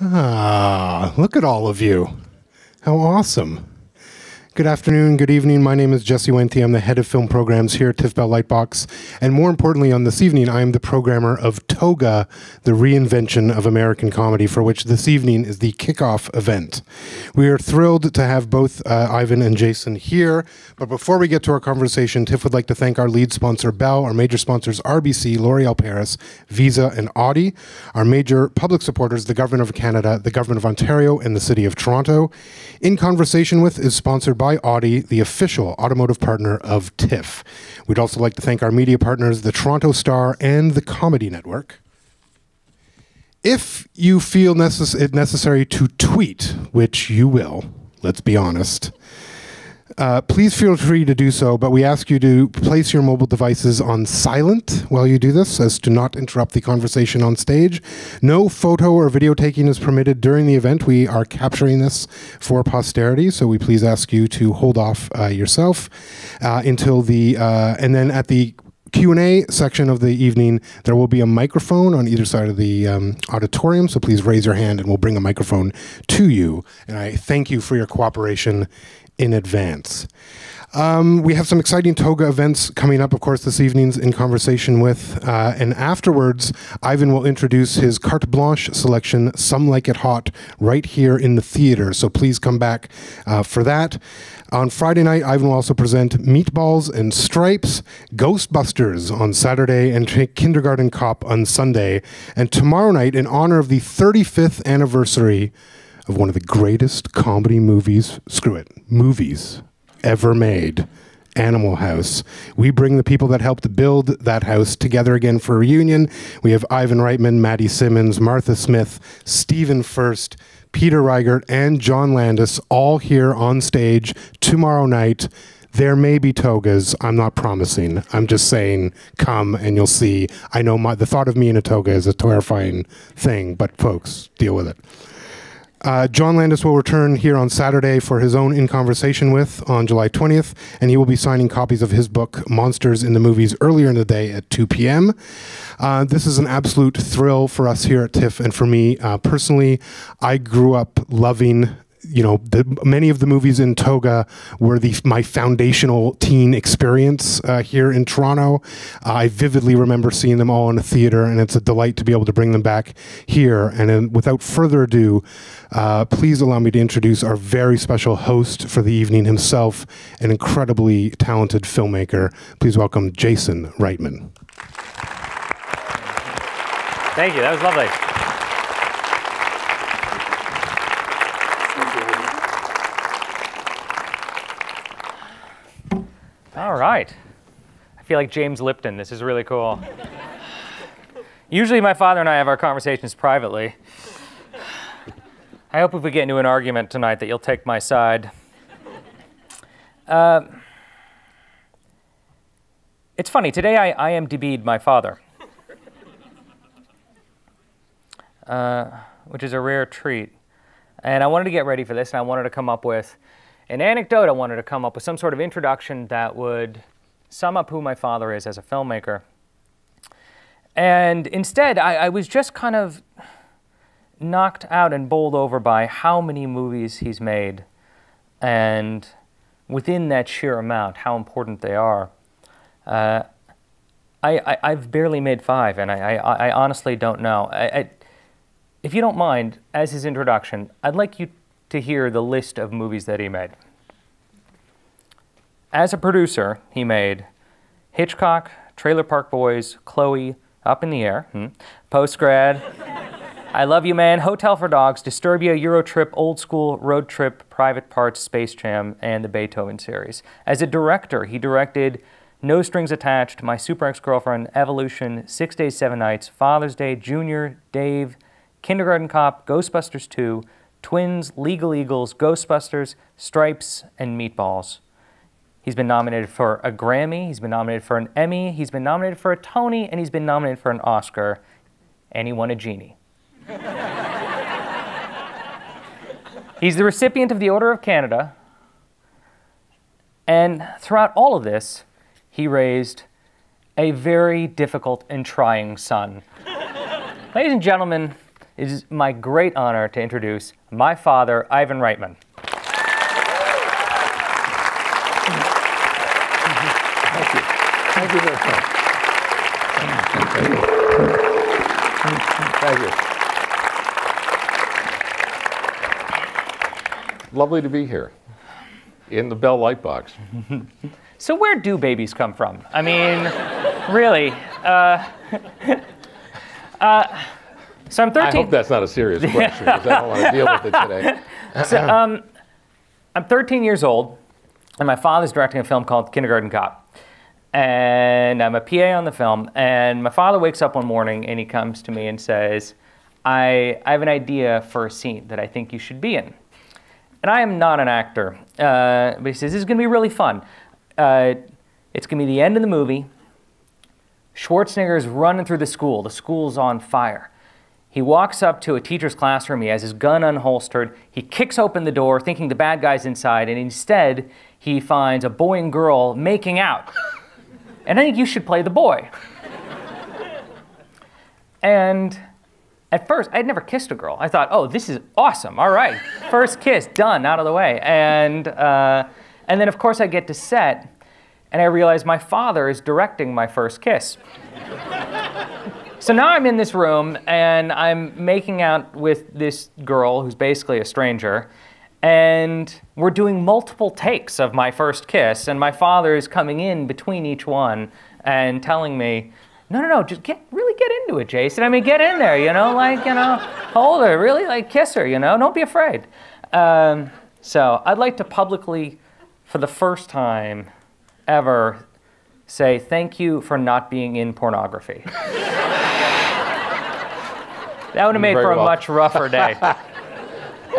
Ah, look at all of you. How awesome. Good afternoon, good evening. My name is Jesse Wenthe. I'm the head of film programs here at TIFF Bell Lightbox. And more importantly, on this evening, I am the programmer of Toga, the reinvention of American comedy, for which this evening is the kickoff event. We are thrilled to have both Ivan and Jason here. But before we get to our conversation, TIFF would like to thank our lead sponsor, Bell, our major sponsors, RBC, L'Oreal Paris, Visa, and Audi, our major public supporters, the Government of Canada, the Government of Ontario, and the City of Toronto. In Conversation With is sponsored by Audi, the official automotive partner of TIFF. We'd also like to thank our media partners, the Toronto Star and the Comedy Network. If you feel it necessary to tweet, which you will, let's be honest, please feel free to do so, but we ask you to place your mobile devices on silent while you do this, as to not interrupt the conversation on stage. No photo or video taking is permitted during the event. We are capturing this for posterity, so we please ask you to hold off yourself until the, and then at the Q&A section of the evening, there will be a microphone on either side of the auditorium, so please raise your hand and we'll bring a microphone to you. And I thank you for your cooperation in advance. We have some exciting Toga events coming up, of course, this evening's In Conversation With. And afterwards, Ivan will introduce his carte blanche selection, Some Like It Hot, right here in the theater. So please come back for that. On Friday night, Ivan will also present Meatballs and Stripes, Ghostbusters on Saturday, and Kindergarten Cop on Sunday. And tomorrow night, in honor of the 35th anniversary of one of the greatest comedy movies, movies ever made, Animal House. We bring the people that helped build that house together again for a reunion. We have Ivan Reitman, Maddie Simmons, Martha Smith, Stephen Furst, Peter Reigert, and John Landis, all here on stage tomorrow night. There may be togas. I'm not promising. I'm just saying, come and you'll see. I know the thought of me in a toga is a terrifying thing, but folks, deal with it. John Landis will return here on Saturday for his own In Conversation With on July 20th, and he will be signing copies of his book, Monsters in the Movies, earlier in the day at 2 p.m. This is an absolute thrill for us here at TIFF, and for me personally, I grew up loving, you know, many of the movies in Toga were my foundational teen experience here in Toronto. I vividly remember seeing them all in a theater, and it's a delight to be able to bring them back here. And without further ado, please allow me to introduce our very special host for the evening himself, an incredibly talented filmmaker. Please welcome Jason Reitman. Thank you, that was lovely. All right. I feel like James Lipton. This is really cool. Usually my father and I have our conversations privately. I hope if we get into an argument tonight that you'll take my side. It's funny, today I IMDb'd my father, which is a rare treat. And I wanted to get ready for this, and I wanted to come up with an anecdote. I wanted to come up with some sort of introduction that would sum up who my father is as a filmmaker. And instead, I was just kind of knocked out and bowled over by how many movies he's made, and within that sheer amount, how important they are. I've barely made 5, and I honestly don't know. If you don't mind, as his introduction, I'd like you to hear the list of movies that he made. As a producer, he made Hitchcock, Trailer Park Boys, Chloe, Up in the Air, Postgrad, I Love You Man, Hotel for Dogs, Disturbia, Eurotrip, Old School, Road Trip, Private Parts, Space Jam, and the Beethoven series. As a director, he directed No Strings Attached, My Super Ex-Girlfriend, Evolution, 6 Days, 7 Nights, Father's Day, Junior, Dave, Kindergarten Cop, Ghostbusters 2, Twins, Legal Eagles, Ghostbusters, Stripes, and Meatballs. He's been nominated for a Grammy, he's been nominated for an Emmy, he's been nominated for a Tony, and he's been nominated for an Oscar, and he won a Genie. He's the recipient of the Order of Canada, and throughout all of this, he raised a very difficult and trying son. Ladies and gentlemen, it is my great honor to introduce my father, Ivan Reitman. Thank you. Thank you very much. Thank you. Lovely to be here in the Bell Lightbox. So where do babies come from? I mean, really. So I'm 13. I hope that's not a serious question, because I don't want to deal with it today. So, I'm 13 years old, and my father's directing a film called Kindergarten Cop. And I'm a PA on the film, and my father wakes up one morning, and he comes to me and says, I have an idea for a scene that I think you should be in. And I am not an actor, but he says, this is going to be really fun. It's going to be the end of the movie. Schwarzenegger's running through the school. The school's on fire. He walks up to a teacher's classroom. He has his gun unholstered. He kicks open the door, thinking the bad guy's inside, and instead, he finds a boy and girl making out. And I think you should play the boy. And at first, I'd never kissed a girl. I thought, oh, this is awesome. All right, first kiss, done, out of the way. And then, of course, I get to set, and I realize my father is directing my first kiss. So now I'm in this room, and I'm making out with this girl who's basically a stranger, and we're doing multiple takes of my first kiss, and my father is coming in between each one and telling me, no, just really get into it, Jason. I mean, get in there, hold her, really, kiss her, don't be afraid. So I'd like to publicly, for the first time ever, say thank you for not being in pornography. That would have made for a much rougher day.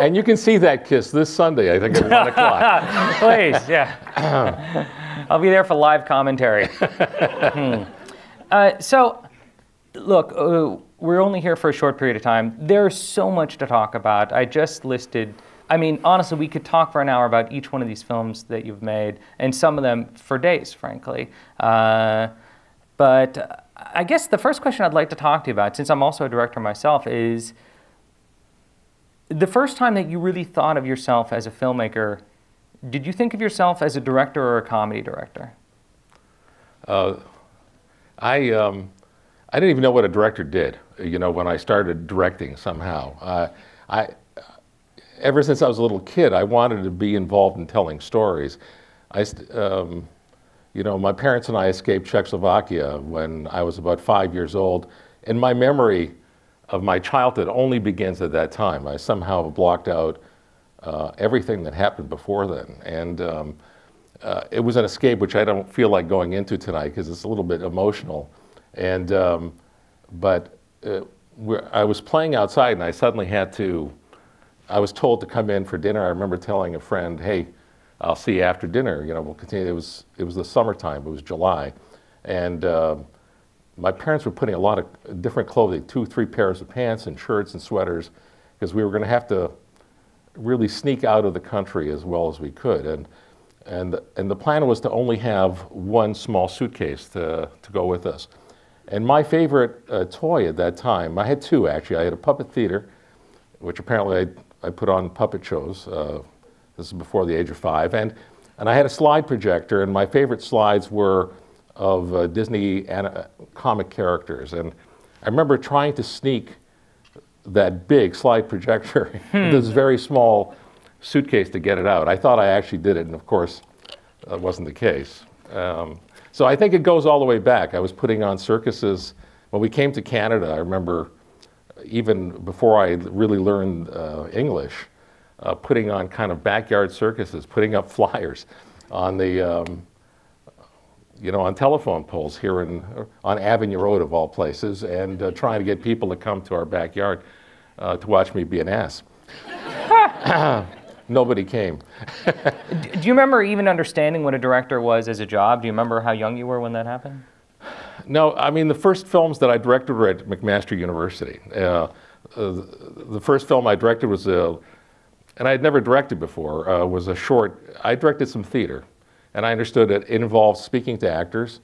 And you can see that kiss this Sunday, I think, at 1 o'clock. Please, yeah. I'll be there for live commentary. So, look, we're only here for a short period of time. There's so much to talk about. I just listed, I mean, honestly, we could talk for an hour about each one of these films that you've made, and some of them for days, frankly. But I guess the first question I'd like to talk to you about, since I'm also a director myself, is the first time that you really thought of yourself as a filmmaker, did you think of yourself as a director or a comedy director? I didn't even know what a director did, when I started directing somehow. Ever since I was a little kid, I wanted to be involved in telling stories. My parents and I escaped Czechoslovakia when I was about 5 years old, and my memory of my childhood only begins at that time. I somehow blocked out everything that happened before then. And it was an escape which I don't feel like going into tonight because it's a little bit emotional. And, I was playing outside and I suddenly I was told to come in for dinner. I remember telling a friend, hey, I'll see you after dinner. We'll continue. It was the summertime. It was July. And my parents were putting a lot of different clothing, 2-3 pairs of pants and shirts and sweaters, because we were going to have to really sneak out of the country as well as we could. And the plan was to only have one small suitcase to go with us. And my favorite toy at that time, I had two actually. I had a puppet theater, which apparently I put on puppet shows. This is before the age of 5. And I had a slide projector, and my favorite slides were of Disney comic characters. And I remember trying to sneak that big slide projector into this very small suitcase to get it out. I thought I actually did it, and of course, that wasn't the case. So I think it goes all the way back. I was putting on circuses. When we came to Canada, I remember even before I really learned English, putting on kind of backyard circuses, putting up flyers on the, on telephone poles here on Avenue Road of all places, and trying to get people to come to our backyard to watch me be an ass. Nobody came. Do you remember even understanding what a director was as a job? Do you remember how young you were when that happened? No, I mean, the first films that I directed were at McMaster University. The first film I directed was and I had never directed before, was a short. I directed some theater, and I understood it involved speaking to actors,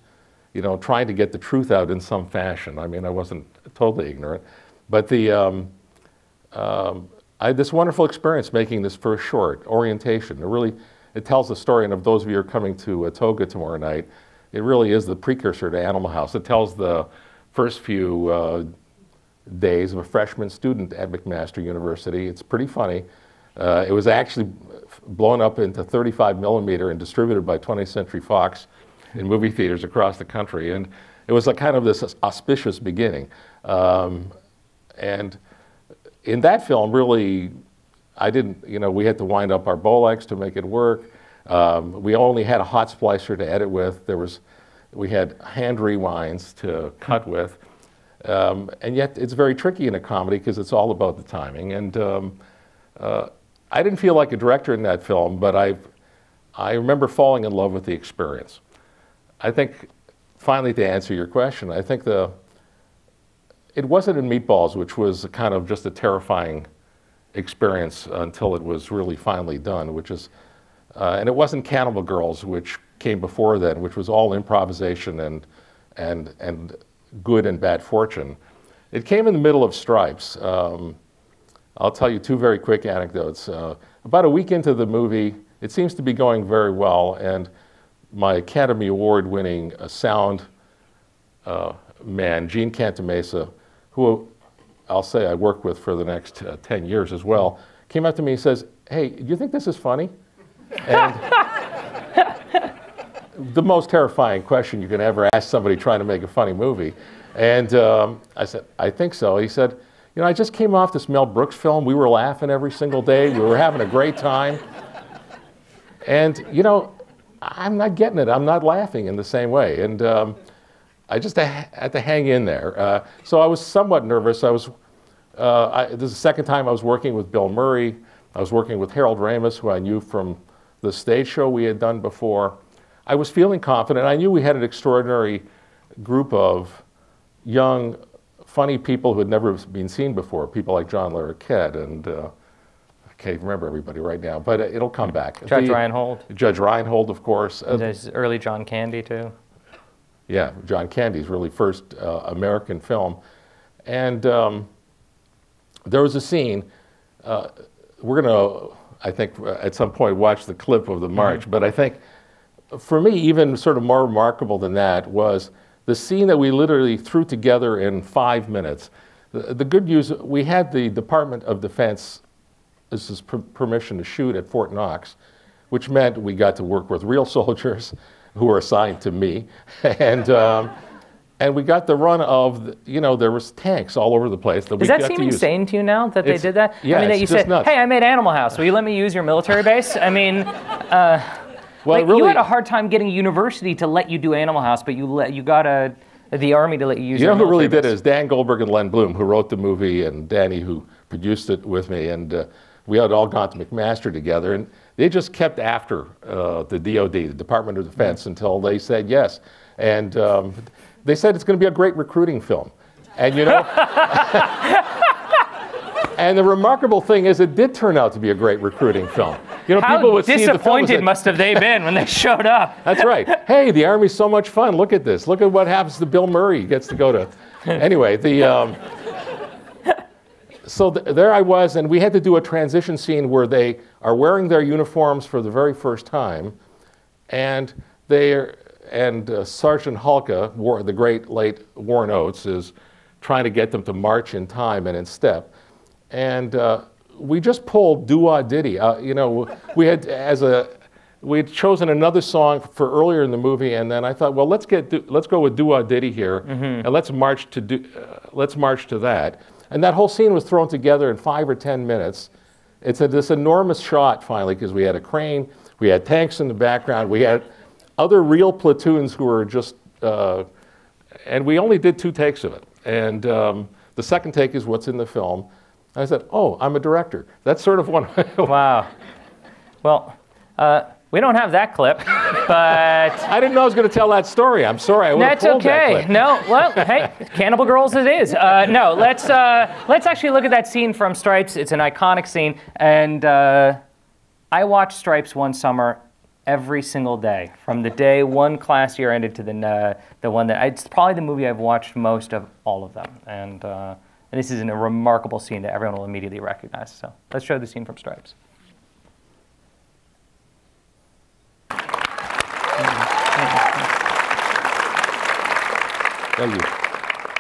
trying to get the truth out in some fashion. I mean, I wasn't totally ignorant, but I had this wonderful experience making this first short, Orientation. It tells the story, and of those of you who are coming to Toga tomorrow night, it really is the precursor to Animal House. It tells the first few days of a freshman student at McMaster University. It's pretty funny. It was actually blown up into 35 millimeter and distributed by 20th Century Fox in movie theaters across the country. And it was like kind of this auspicious beginning. And in that film, really, we had to wind up our Bolex to make it work. We only had a hot splicer to edit with. We had hand rewinds to cut with. And yet it's very tricky in a comedy because it's all about the timing. And I didn't feel like a director in that film, but I remember falling in love with the experience. I think, finally, to answer your question, I think it wasn't in Meatballs, which was kind of just a terrifying experience until it was really finally done, and it wasn't Cannibal Girls, which came before then, which was all improvisation and good and bad fortune. It came in the middle of Stripes. I'll tell you two very quick anecdotes. About a week into the movie, it seems to be going very well, and my Academy Award-winning sound man, Gene Cantamesa, who I'll say I worked with for the next 10 years as well, came up to me and says, "Hey, do you think this is funny?" And the most terrifying question you can ever ask somebody trying to make a funny movie. And I said, "I think so." He said, "I just came off this Mel Brooks film. We were laughing every single day. We were having a great time. And, I'm not getting it. I'm not laughing in the same way." And I just had to hang in there. So I was somewhat nervous. This is the second time I was working with Bill Murray. I was working with Harold Ramis, who I knew from the stage show we had done before. I was feeling confident. I knew we had an extraordinary group of young, funny people who had never been seen before, people like John Larroquette, and I can't remember everybody right now, but it'll come back. Judge Reinhold. Judge Reinhold, of course. There's early John Candy, too. Yeah, John Candy's really first American film. And there was a scene, we're going to, I think, at some point watch the clip of the march, but I think, for me, even sort of more remarkable than that was the scene that we literally threw together in 5 minutes. The good news, we had the Department of Defense, this is permission to shoot at Fort Knox, which meant we got to work with real soldiers who were assigned to me. And we got the run of, there was tanks all over the place. Does that seem insane to you now that they did that? Yeah, I mean, that you said, nuts. "Hey, I made Animal House. Will you let me use your military base?" I mean, well, you had a hard time getting a university to let you do Animal House, but you got the Army to let you use your military base. You know who really did it is Dan Goldberg and Len Bloom, who wrote the movie, and Danny, who produced it with me. And we had all gone to McMaster together. And they just kept after the DOD, the Department of Defense, until they said yes. And they said it's going to be a great recruiting film. And and the remarkable thing is it did turn out to be a great recruiting film. How people would see the film disappointed must have they been when they showed up? That's right. Hey, the Army's so much fun. Look at this. Look at what happens to Bill Murray. He gets to go to... Anyway, so there I was, and we had to do a transition scene where they are wearing their uniforms for the very first time, and Sergeant Hulka, the great late Warren Oates, is trying to get them to march in time and in step. And we just pulled Do-Wah-Diddy. We had chosen another song for earlier in the movie, and then I thought, well, let's go with Do-Wah-Diddy here, and let's march to that. And that whole scene was thrown together in 5 or 10 minutes. It's this enormous shot finally, because we had a crane, we had tanks in the background, we had other real platoons who were just, and we only did 2 takes of it. And the second take is what's in the film. I said, "Oh, I'm a director." That's sort of one. Wow. Well, we don't have that clip, but I didn't know I was going to tell that story. I'm sorry. I would have pulled that clip. No, well, hey, Cannibal Girls it is. No, let's actually look at that scene from Stripes. It's an iconic scene, and I watched Stripes one summer every single day, from the day one class year ended to the one that it's probably the movie I've watched most of all of them, and And this is a remarkable scene that everyone will immediately recognize. So let's show the scene from Stripes. Thank you.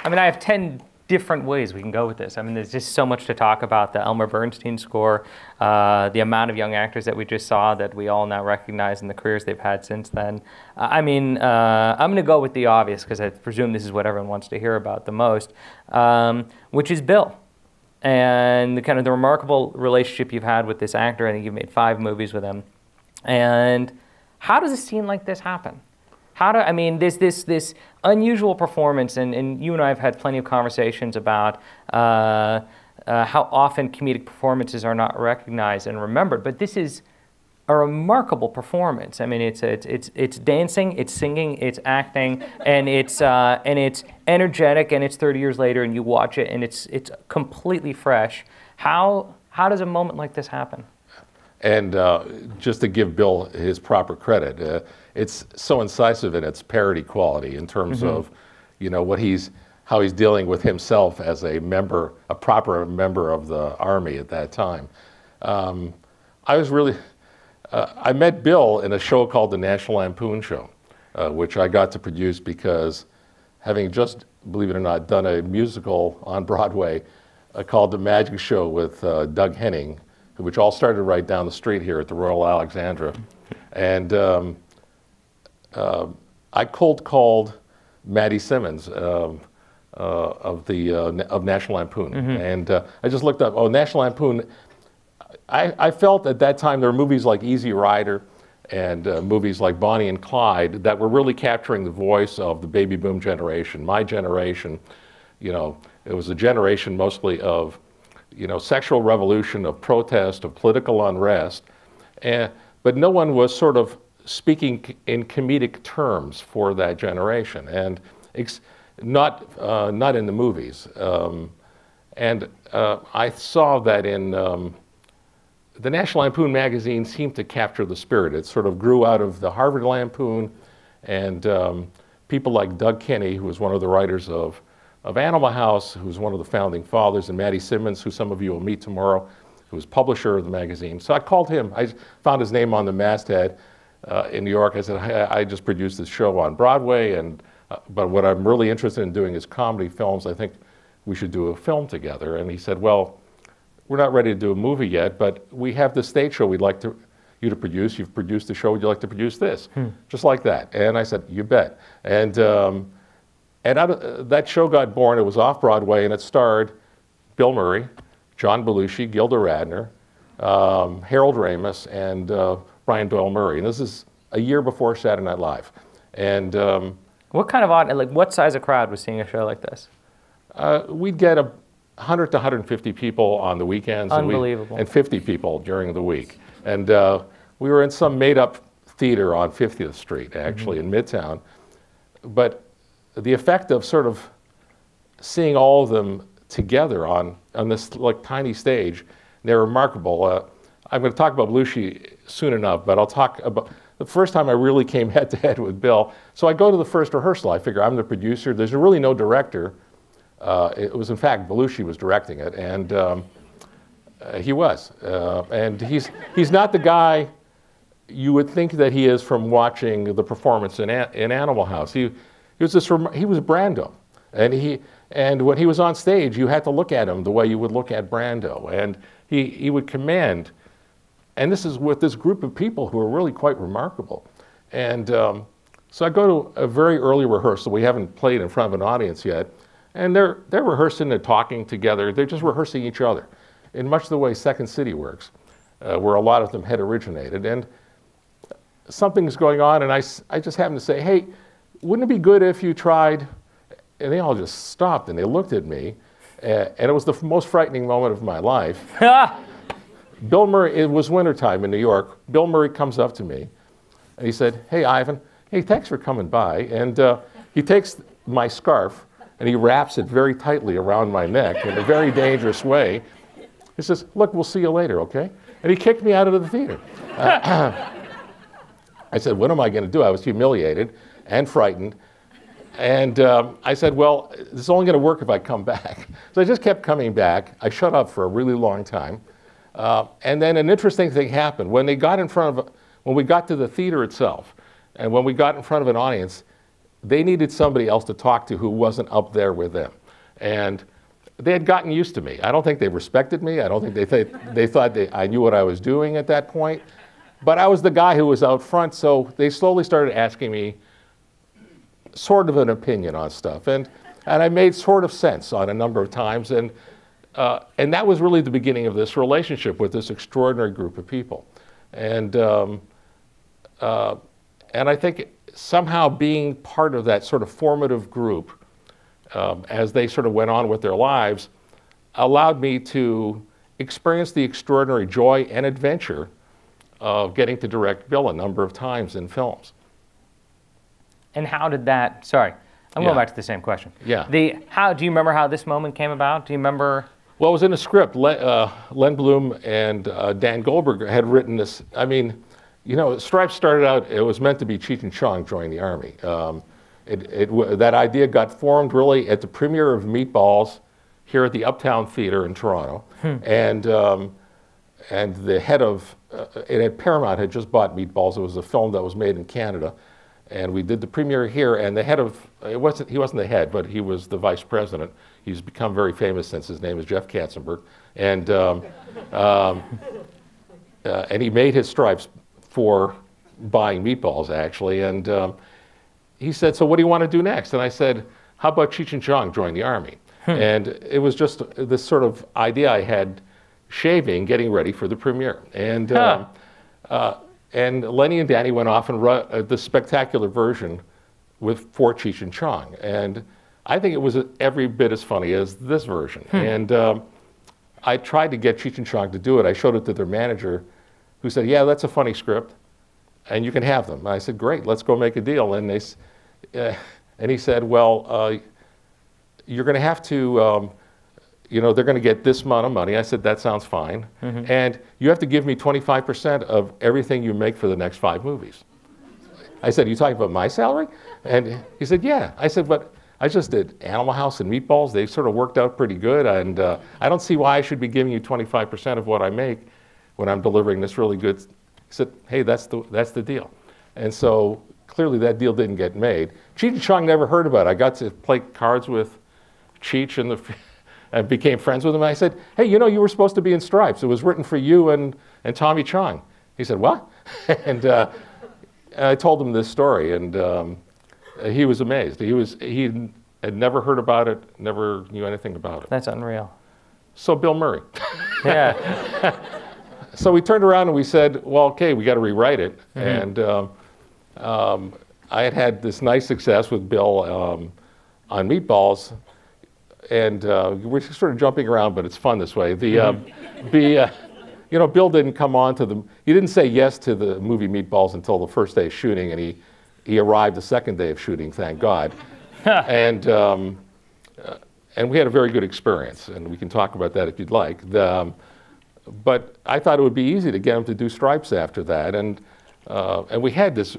I mean, I have 10 different ways we can go with this. I mean, there's just so much to talk about. The Elmer Bernstein score, the amount of young actors that we just saw that we all now recognize and the careers they've had since then. I'm going to go with the obvious because I presume this is what everyone wants to hear about the most, which is Bill. And the remarkable relationship you've had with this actor. I think you've made 5 movies with him. And how does a scene like this happen? There's this unusual performance, and you and I have had plenty of conversations about how often comedic performances are not recognized and remembered. But this is a remarkable performance. I mean, it's dancing, it's singing, it's acting, and it's energetic, and it's 30 years later, and you watch it, and it's completely fresh. How does a moment like this happen? And just to give Bill his proper credit, it's so incisive in its parody quality in terms of, how he's dealing with himself as a proper member of the Army at that time. I met Bill in a show called the National Lampoon Show, which I got to produce because having just, believe it or not, done a musical on Broadway called The Magic Show with Doug Henning, which all started right down the street here at the Royal Alexandra. And I cold called Maddie Simmons of National Lampoon. And I just looked up, National Lampoon. I felt at that time there were movies like Easy Rider and movies like Bonnie and Clyde that were really capturing the voice of the baby boom generation. My generation, it was a generation mostly of sexual revolution, of protest, of political unrest, but no one was sort of speaking in comedic terms for that generation, and not in the movies. I saw that in the National Lampoon magazine seemed to capture the spirit. It sort of grew out of the Harvard Lampoon, and people like Doug Kenny, who was one of the writers of Animal House, who's one of the founding fathers, and Maddie Simmons, who some of you will meet tomorrow, who was publisher of the magazine. So I called him. I found his name on the masthead in New York. I said, I just produced this show on Broadway, but what I'm really interested in doing is comedy films. I think we should do a film together. And he said, well, we're not ready to do a movie yet, but we have this stage show we'd like you to produce. You've produced the show. Would you like to produce this? Just like that. And I said, you bet. And that show got born. It was off Broadway, and it starred Bill Murray, John Belushi, Gilda Radner, Harold Ramis, and Brian Doyle Murray. And this is a year before Saturday Night Live. And what size of crowd was seeing a show like this? We'd get 100 to 150 people on the weekends. Unbelievable. And 50 people during the week. And we were in some made-up theater on 50th Street, actually, in Midtown. But the effect of sort of seeing all of them together on this tiny stage, they're remarkable. I'm going to talk about Belushi soon enough, but I'll talk about the first time I really came head-to-head with Bill. So I go to the first rehearsal. I figure I'm the producer. There's really no director. It was, in fact, Belushi was directing it, and he was. And he's not the guy you would think that he is from watching the performance in Animal House. He was Brando, and when he was on stage, you had to look at him the way you would look at Brando, and he would command. And this is with this group of people who are really quite remarkable. And so I go to a very early rehearsal. We haven't played in front of an audience yet, and they're rehearsing and talking together. They're just rehearsing each other, in much the way Second City works, where a lot of them had originated. And something's going on, and I just happened to say, hey, wouldn't it be good if you tried? And they all just stopped and they looked at me, and it was the most frightening moment of my life. Bill Murray, it was wintertime in New York. Bill Murray comes up to me and he said, hey, Ivan, hey, thanks for coming by. And he takes my scarf and he wraps it very tightly around my neck in a very dangerous way. He says, look, we'll see you later, okay? And he kicked me out of the theater. I said, what am I going to do? I was humiliated and frightened. And I said, well, this is only going to work if I come back. So I just kept coming back. I shut up for a really long time. And then an interesting thing happened. When we got to the theater itself, and when we got in front of an audience, they needed somebody else to talk to who wasn't up there with them. And they had gotten used to me. I don't think they respected me. I don't think they thought I knew what I was doing at that point. But I was the guy who was out front, so they slowly started asking me sort of an opinion on stuff. And I made sort of sense on a number of times. And that was really the beginning of this relationship with this extraordinary group of people. And I think somehow being part of that sort of formative group as they sort of went on with their lives allowed me to experience the extraordinary joy and adventure of getting to direct Bill a number of times in films. And how did that, sorry, I'm going back to the same question. Yeah. Do you remember how this moment came about? Do you remember? Well, it was in a script. Len Bloom and Dan Goldberg had written this. I mean, you know, Stripes started out, it was meant to be Cheech and Chong joining the Army. That idea got formed really at the premiere of Meatballs here at the Uptown Theater in Toronto. And the head of, Paramount had just bought Meatballs. It was a film that was made in Canada. And we did the premiere here, and the head of, he wasn't the head, but he was the vice president. He's become very famous since. His name is Jeff Katzenberg. And he made his Stripes for buying Meatballs, actually. And he said, so what do you want to do next? And I said, how about Cheech and Chong join the Army? And it was just this sort of idea I had shaving, getting ready for the premiere. And Lenny and Danny went off and wrote the spectacular version for Cheech and Chong. And I think it was every bit as funny as this version. And I tried to get Cheech and Chong to do it. I showed it to their manager, who said, yeah, that's a funny script, and you can have them. And I said, great, let's go make a deal. And he said, well, you're going to have to, you know, they're going to get this amount of money. I said, that sounds fine. And you have to give me 25% of everything you make for the next 5 movies. I said, are you talking about my salary? And he said, yeah. I said, but I just did Animal House and Meatballs. They sort of worked out pretty good. And I don't see why I should be giving you 25% of what I make when I'm delivering this really good. He said, hey, that's the deal. And so clearly that deal didn't get made. Cheech and Chong never heard about it. I got to play cards with Cheech and I became friends with him. And I said, hey, you know, you were supposed to be in Stripes. It was written for you and Tommy Chong. He said, what? And I told him this story, and he was amazed. He had never heard about it, never knew anything about it. That's unreal. So Bill Murray. Yeah. So we turned around and we said, well, okay, we got to rewrite it. And I had this nice success with Bill on Meatballs. And we're just sort of jumping around, but it's fun this way. You know, Bill didn't come on to he didn't say yes to the movie Meatballs until the first day of shooting, and he arrived the second day of shooting, thank God. And we had a very good experience, and we can talk about that if you'd like. But I thought it would be easy to get him to do Stripes after that, and we had this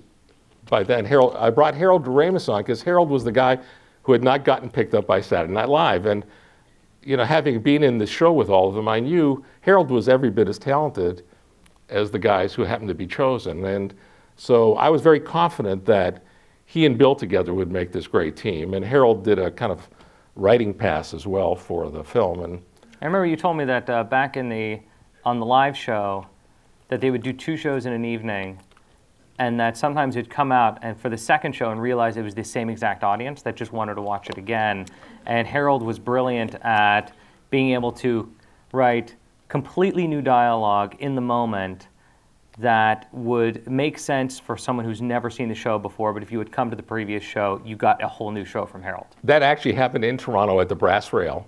by then. I brought Harold Ramis on because Harold was the guy who had not gotten picked up by Saturday Night Live. And, you know, having been in the show with all of them, I knew Harold was every bit as talented as the guys who happened to be chosen. And so I was very confident that he and Bill together would make this great team. And Harold did a kind of writing pass as well for the film. And I remember you told me that back on the live show that they would do 2 shows in an evening, and that sometimes it'd come out and for the second show and realize it was the same exact audience that just wanted to watch it again. And Harold was brilliant at being able to write completely new dialogue in the moment that would make sense for someone who's never seen the show before, but if you had come to the previous show, you got a whole new show from Harold. That actually happened in Toronto at the Brass Rail.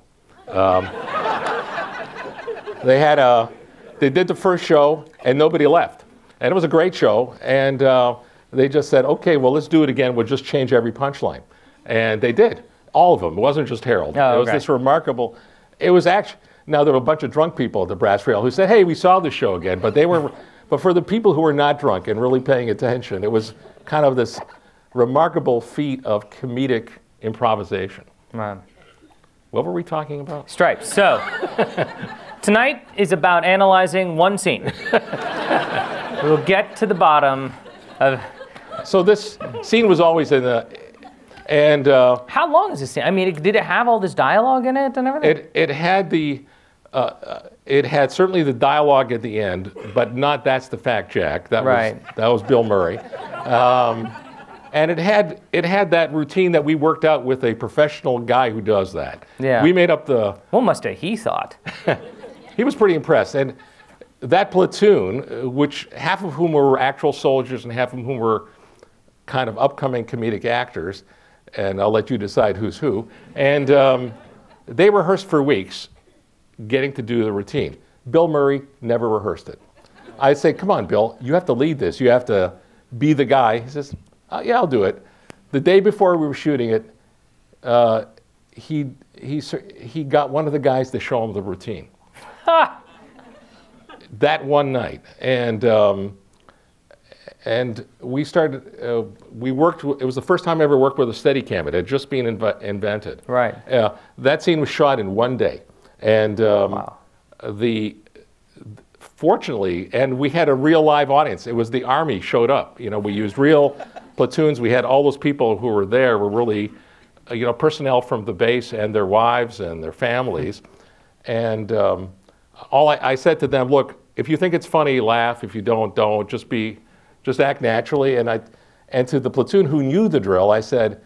They did the first show and nobody left. And it was a great show, and they just said, okay, well, let's do it again. We'll just change every punchline. And they did, all of them. It wasn't just Harold. Oh, it was this remarkable, it was actually, now there were a bunch of drunk people at the Brass Rail who said, hey, we saw the show again. But for the people who were not drunk and really paying attention, it was kind of this remarkable feat of comedic improvisation. Right. What were we talking about? Stripes. So, tonight is about analyzing one scene. We'll get to the bottom of... So this scene was always in the... And how long is this scene? I mean, did it have all this dialogue in it and everything? it had the... it had certainly the dialogue at the end, but not "That's the fact, Jack." That was Bill Murray. And it had that routine that we worked out with a professional guy who does that. Yeah. We made up the... What must have he thought? He was pretty impressed. And that platoon, which half of whom were actual soldiers and half of whom were kind of upcoming comedic actors, and I'll let you decide who's who, and they rehearsed for weeks getting to do the routine. Bill Murray never rehearsed it. I'd say, come on, Bill, you have to lead this. You have to be the guy. He says, yeah, I'll do it. The day before we were shooting it, he got one of the guys to show him the routine. That one night. And we started, we worked, it was the first time I ever worked with a Steadicam. It had just been invented. Right. That scene was shot in one day. And wow. Fortunately, and we had a real live audience. It was the Army showed up. You know, we used real platoons. We had all those people who were there were really, you know, personnel from the base and their wives and their families. And I said to them, look, if you think it's funny, laugh. If you don't, don't. Just act naturally. And to the platoon who knew the drill, I said,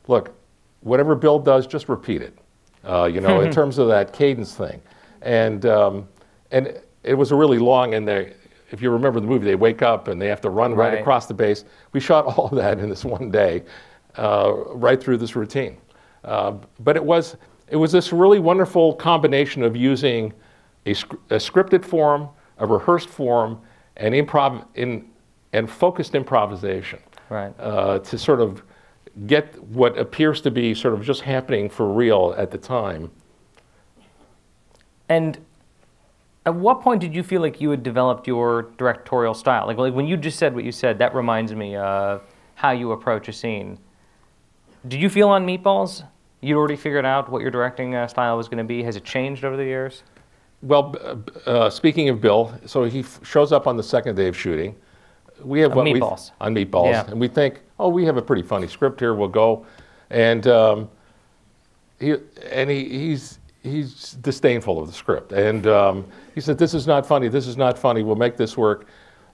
look, whatever Bill does, just repeat it. You know, in terms of that cadence thing. And it was a really long, and if you remember the movie, they wake up and they have to run right across the base. We shot all of that in this one day, right through this routine. But it was this really wonderful combination of using a scripted form, a rehearsed form, and focused improvisation. Right. To sort of get what appears to be sort of just happening for real at the time. And at what point did you feel like you had developed your directorial style? Like when you just said what you said, that reminds me of how you approach a scene. Did you feel on Meatballs you'd already figured out what your directing style was going to be? Has it changed over the years? Well, speaking of Bill, so he shows up on the second day of shooting. We have on Meatballs, yeah. And we think, oh, we have a pretty funny script here. We'll go, and he's disdainful of the script, and he said, "This is not funny. This is not funny. We'll make this work."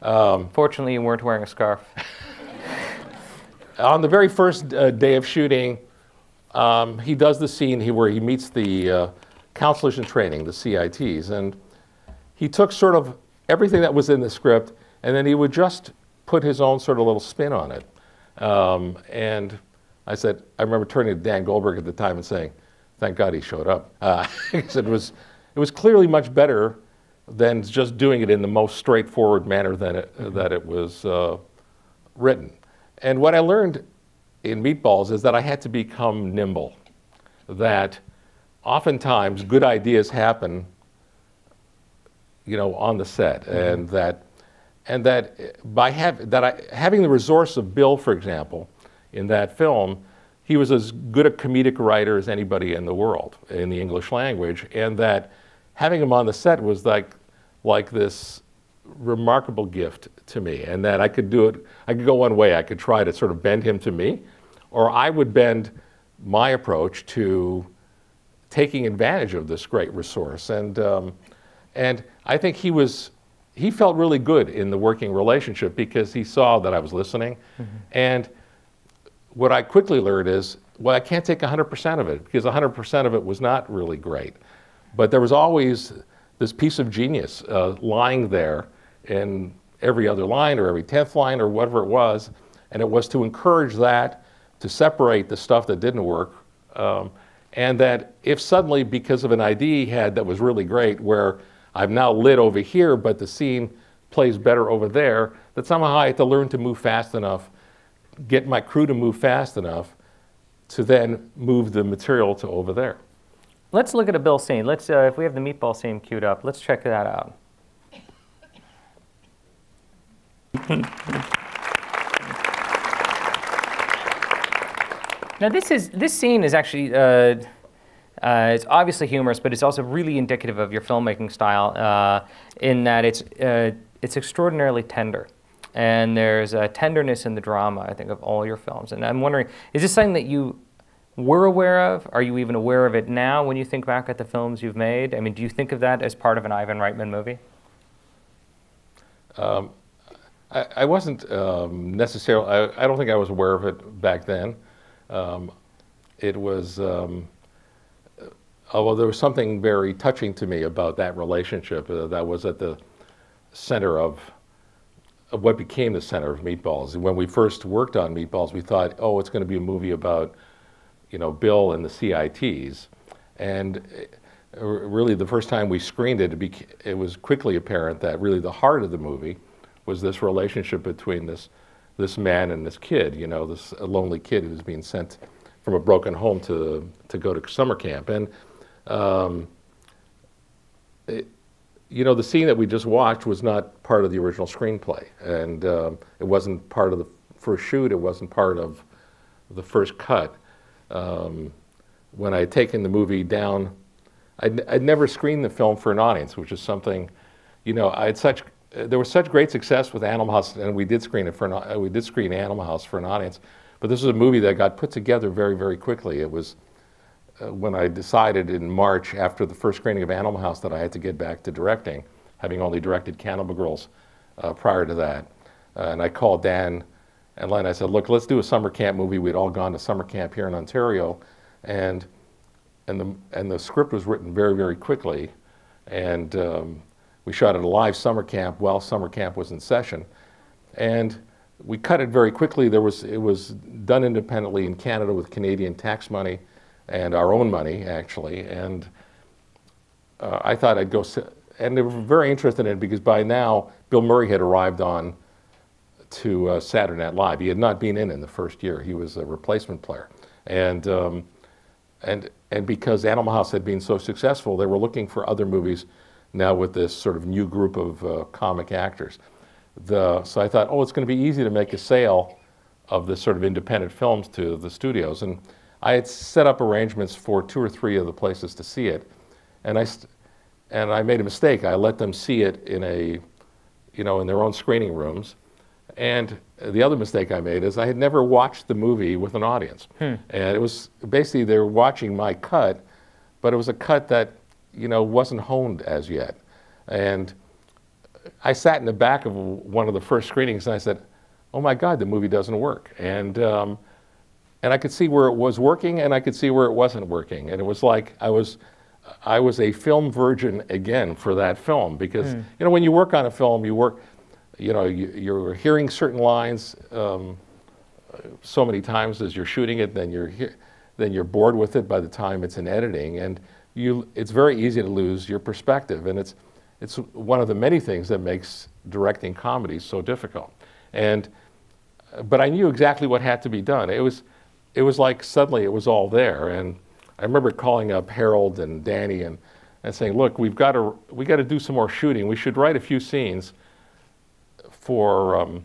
Fortunately, you weren't wearing a scarf. On the very first day of shooting, he does the scene where he meets the counselors in training, the CITs, and he took sort of everything that was in the script. And then he would just put his own sort of little spin on it. And I remember turning to Dan Goldberg at the time and saying, thank God he showed up. Because it was clearly much better than just doing it in the most straightforward manner that it was written. And what I learned in Meatballs is that I had to become nimble. That oftentimes good ideas happen, you know, on the set, and that by having the resource of Bill, for example, in that film, he was as good a comedic writer as anybody in the world in the English language, and that having him on the set was like this remarkable gift to me, and that I could do it. I could go one way. I could try to sort of bend him to me, or I would bend my approach to taking advantage of this great resource. And I think he felt really good in the working relationship because he saw that I was listening. Mm-hmm. And what I quickly learned is, well, I can't take 100% of it because 100% of it was not really great. But there was always this piece of genius lying there in every other line or every 10th line or whatever it was. And it was to encourage that, to separate the stuff that didn't work. And that if suddenly, because of an idea he had that was really great, where I've now lit over here, but the scene plays better over there, that somehow I had to learn to move fast enough, get my crew to move fast enough to then move the material to over there. Let's look at a Bill scene. Let's, if we have the Meatball scene queued up, let's check that out. Now this scene is actually it's obviously humorous, but it's also really indicative of your filmmaking style in that it's extraordinarily tender, and there's a tenderness in the drama, I think, of all your films. And I'm wondering, is this something that you were aware of? Are you even aware of it now when you think back at the films you've made? I mean, do you think of that as part of an Ivan Reitman movie? I wasn't necessarily, I don't think I was aware of it back then. It was, although there was something very touching to me about that relationship that was at the center of what became the center of Meatballs. When we first worked on Meatballs, we thought, oh, it's going to be a movie about, you know, Bill and the CITs. And really the first time we screened it, it was quickly apparent that really the heart of the movie was this relationship between this man and this kid, you know, this lonely kid who's being sent from a broken home to go to summer camp. And, you know, the scene that we just watched was not part of the original screenplay. And it wasn't part of the first shoot, it wasn't part of the first cut. When I had taken the movie down, I'd never screened the film for an audience, which is something, you know, there was such great success with Animal House, and we did screen Animal House for an audience, but this was a movie that got put together very, very quickly. It was when I decided in March after the first screening of Animal House that I had to get back to directing, having only directed Cannibal Girls prior to that. And I called Dan and Len, I said, look, let's do a summer camp movie. We'd all gone to summer camp here in Ontario, and the script was written very, very quickly, and we shot at a live summer camp while summer camp was in session, and we cut it very quickly. It was done independently in Canada with Canadian tax money and our own money, actually, and I thought I'd go, and they were very interested in it because by now Bill Murray had arrived on to Saturday Night Live. He had not been in the first year. He was a replacement player. And because Animal House had been so successful, they were looking for other movies now with this sort of new group of comic actors. So I thought, oh, it's going to be easy to make a sale of this sort of independent films to the studios. And I had set up arrangements for 2 or 3 of the places to see it. And I made a mistake. I let them see it in in their own screening rooms. And the other mistake I made is I had never watched the movie with an audience. And it was basically they were watching my cut, but it was a cut that, you know, wasn't honed as yet. And I sat in the back of one of the first screenings and I said, oh my God, the movie doesn't work. And I could see where it was working and I could see where it wasn't working. And it was like I was a film virgin again for that film because, you know, when you work on a film, you're hearing certain lines so many times as you're shooting it, then you're bored with it by the time it's in editing, and it's very easy to lose your perspective, and it's one of the many things that makes directing comedies so difficult. But I knew exactly what had to be done. It was like suddenly it was all there, and I remember calling up Harold and Danny and saying, look, we got to do some more shooting. We should write a few scenes for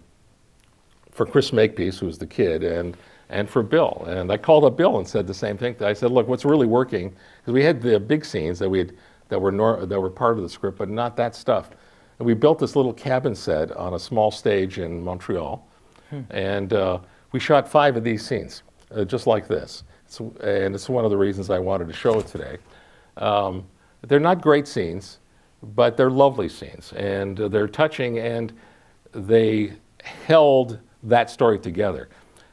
Chris Makepeace, who was the kid, and for Bill. And I called up Bill and said the same thing. I said, look, what's really working, because we had the big scenes that were part of the script, but not that stuff. And we built this little cabin set on a small stage in Montreal, and we shot 5 of these scenes, just like this. And it's one of the reasons I wanted to show it today. They're not great scenes, but they're lovely scenes, and they're touching, and they held that story together.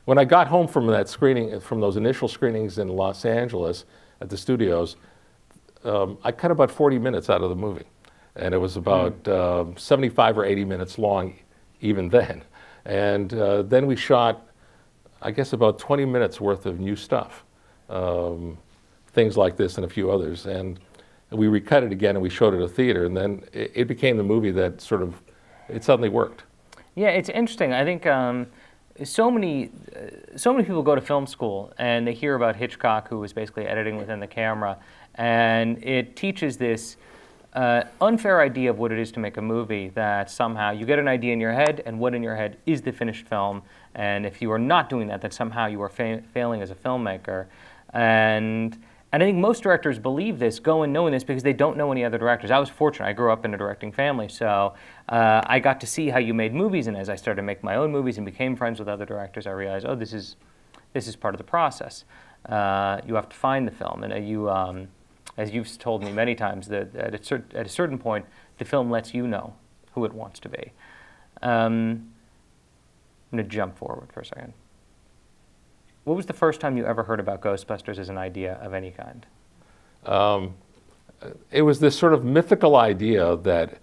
When I got home from that screening, from those initial screenings in Los Angeles at the studios, I cut about 40 minutes out of the movie. And it was about 75 or 80 minutes long even then. And then we shot, I guess, about 20 minutes worth of new stuff. Things like this and a few others. And we recut it again and we showed it at a theater. And then it became the movie that it suddenly worked. Yeah, it's interesting. I think so many people go to film school and they hear about Hitchcock, who was basically editing within the camera, and it teaches this unfair idea of what it is to make a movie, that somehow you get an idea in your head, and what in your head is the finished film, and if you are not doing that, then somehow you are failing as a filmmaker. And I think most directors believe this, go in knowing this, because they don't know any other directors. I was fortunate. I grew up in a directing family, so I got to see how you made movies, and as I started to make my own movies and became friends with other directors, I realized, oh, this is part of the process. You have to find the film, and you, as you've told me many times, that at a certain point, the film lets you know who it wants to be. I'm going to jump forward for a second. What was the first time you ever heard about Ghostbusters as an idea of any kind? It was this sort of mythical idea that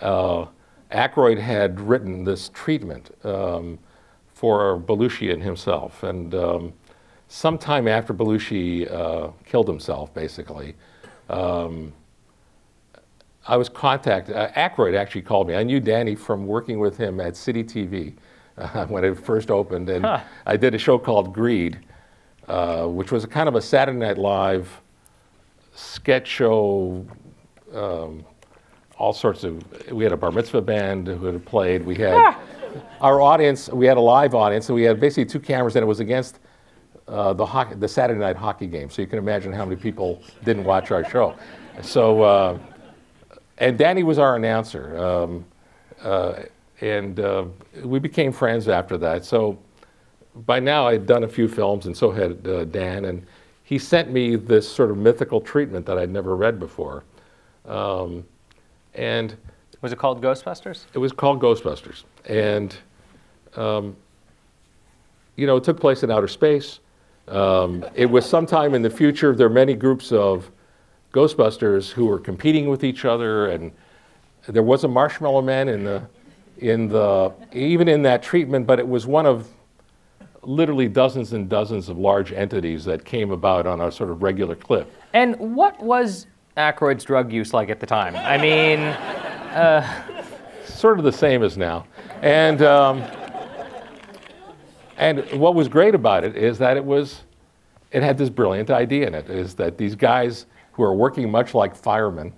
Aykroyd had written this treatment for Belushi and himself. And sometime after Belushi killed himself, basically, I was contacted. Aykroyd actually called me. I knew Danny from working with him at City TV when it first opened. And I did a show called Greed, which was a kind of a Saturday Night Live sketch show, all sorts of, we had a bar mitzvah band who had played. We had our audience, we had a live audience, and we had basically 2 cameras, and it was against the Saturday night hockey game. So you can imagine how many people didn't watch our show. So, and Danny was our announcer. And we became friends after that. So by now I'd done a few films, and so had Dan, and he sent me this sort of mythical treatment that I'd never read before. And was it called Ghostbusters? It was called Ghostbusters. And, you know, it took place in outer space. It was sometime in the future. There are many groups of Ghostbusters who were competing with each other, and there was a Marshmallow Man even in that treatment, but it was one of literally dozens and dozens of large entities that came about on a sort of regular clip. And what was Aykroyd's drug use like at the time? I mean, sort of the same as now. And what was great about it is that it had this brilliant idea in it, is that these guys who are working much like firemen,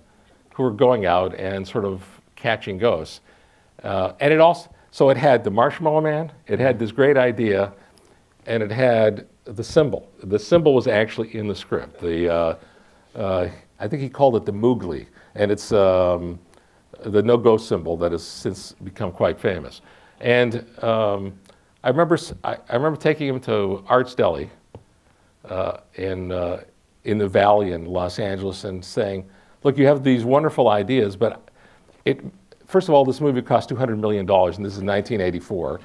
who are going out and sort of catching ghosts. And it also, so it had the Marshmallow Man, it had this great idea, and it had the symbol. The symbol was actually in the script. I think he called it the Moogly, and it's the no ghost symbol that has since become quite famous. And I remember taking him to Arts Deli in the Valley in Los Angeles and saying, look, you have these wonderful ideas, but first of all, this movie cost $200 million, and this is 1984,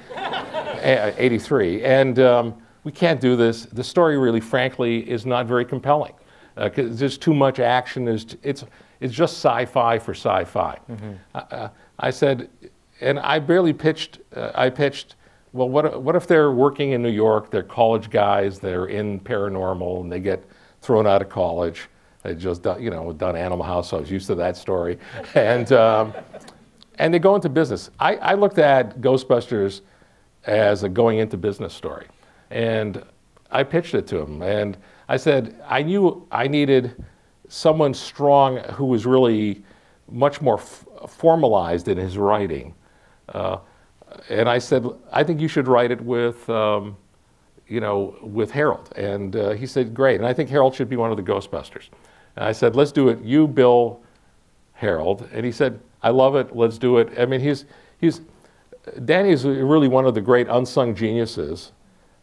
83, and we can't do this. The story really, frankly, is not very compelling. Because there's too much action. It's just sci-fi for sci-fi. Mm-hmm. I said, and I barely pitched. I pitched, well, what if they're working in New York? They're college guys. They're in paranormal, and they get thrown out of college. They just done Animal House, so I was used to that story. And they go into business. I looked at Ghostbusters as a going into business story, and I pitched it to him. And I said, I knew I needed someone strong who was really much more formalized in his writing. And I said, I think you should write it with, with Harold. And he said, great. And I think Harold should be one of the Ghostbusters. And I said, let's do it. You, Bill, Harold. And he said, I love it. Let's do it. I mean, Danny is really one of the great unsung geniuses.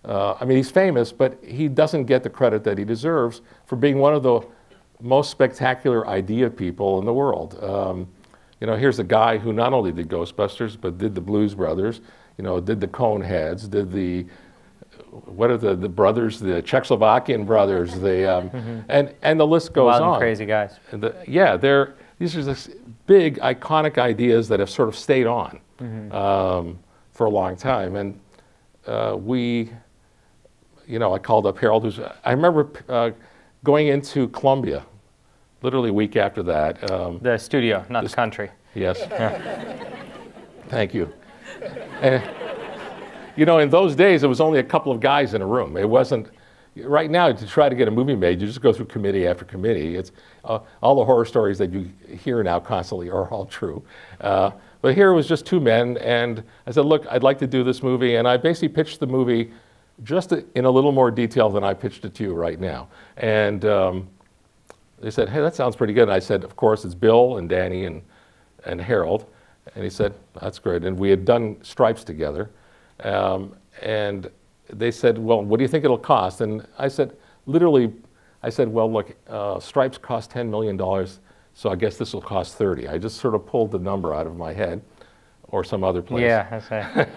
I mean, he's famous, but he doesn't get the credit that he deserves for being one of the most spectacular idea people in the world. Here's a guy who not only did Ghostbusters, but did the Blues Brothers, did the Coneheads, did what are the brothers, the Czechoslovakian brothers, and the list goes on. Wild and crazy guys. These are just big, iconic ideas that have sort of stayed on for a long time. And I called up Harold, I remember going into Columbia, literally a week after that. The studio, not the country. Yes. Thank you. And, in those days, it was only a couple of guys in a room. It wasn't, right now, to try to get a movie made, you just go through committee after committee. It's all the horror stories that you hear now constantly are all true. But here it was just two men, and I said, look, I'd like to do this movie, and I basically pitched the movie just in a little more detail than I pitched it to you right now. And they said, hey, that sounds pretty good. And I said, of course, it's Bill and Danny and Harold. And he said, that's great. And we had done Stripes together. And they said, well, what do you think it'll cost? And I said, literally, I said, well, look, Stripes cost $10 million, so I guess this will cost 30. I just sort of pulled the number out of my head, or some other place. Yeah, that's right.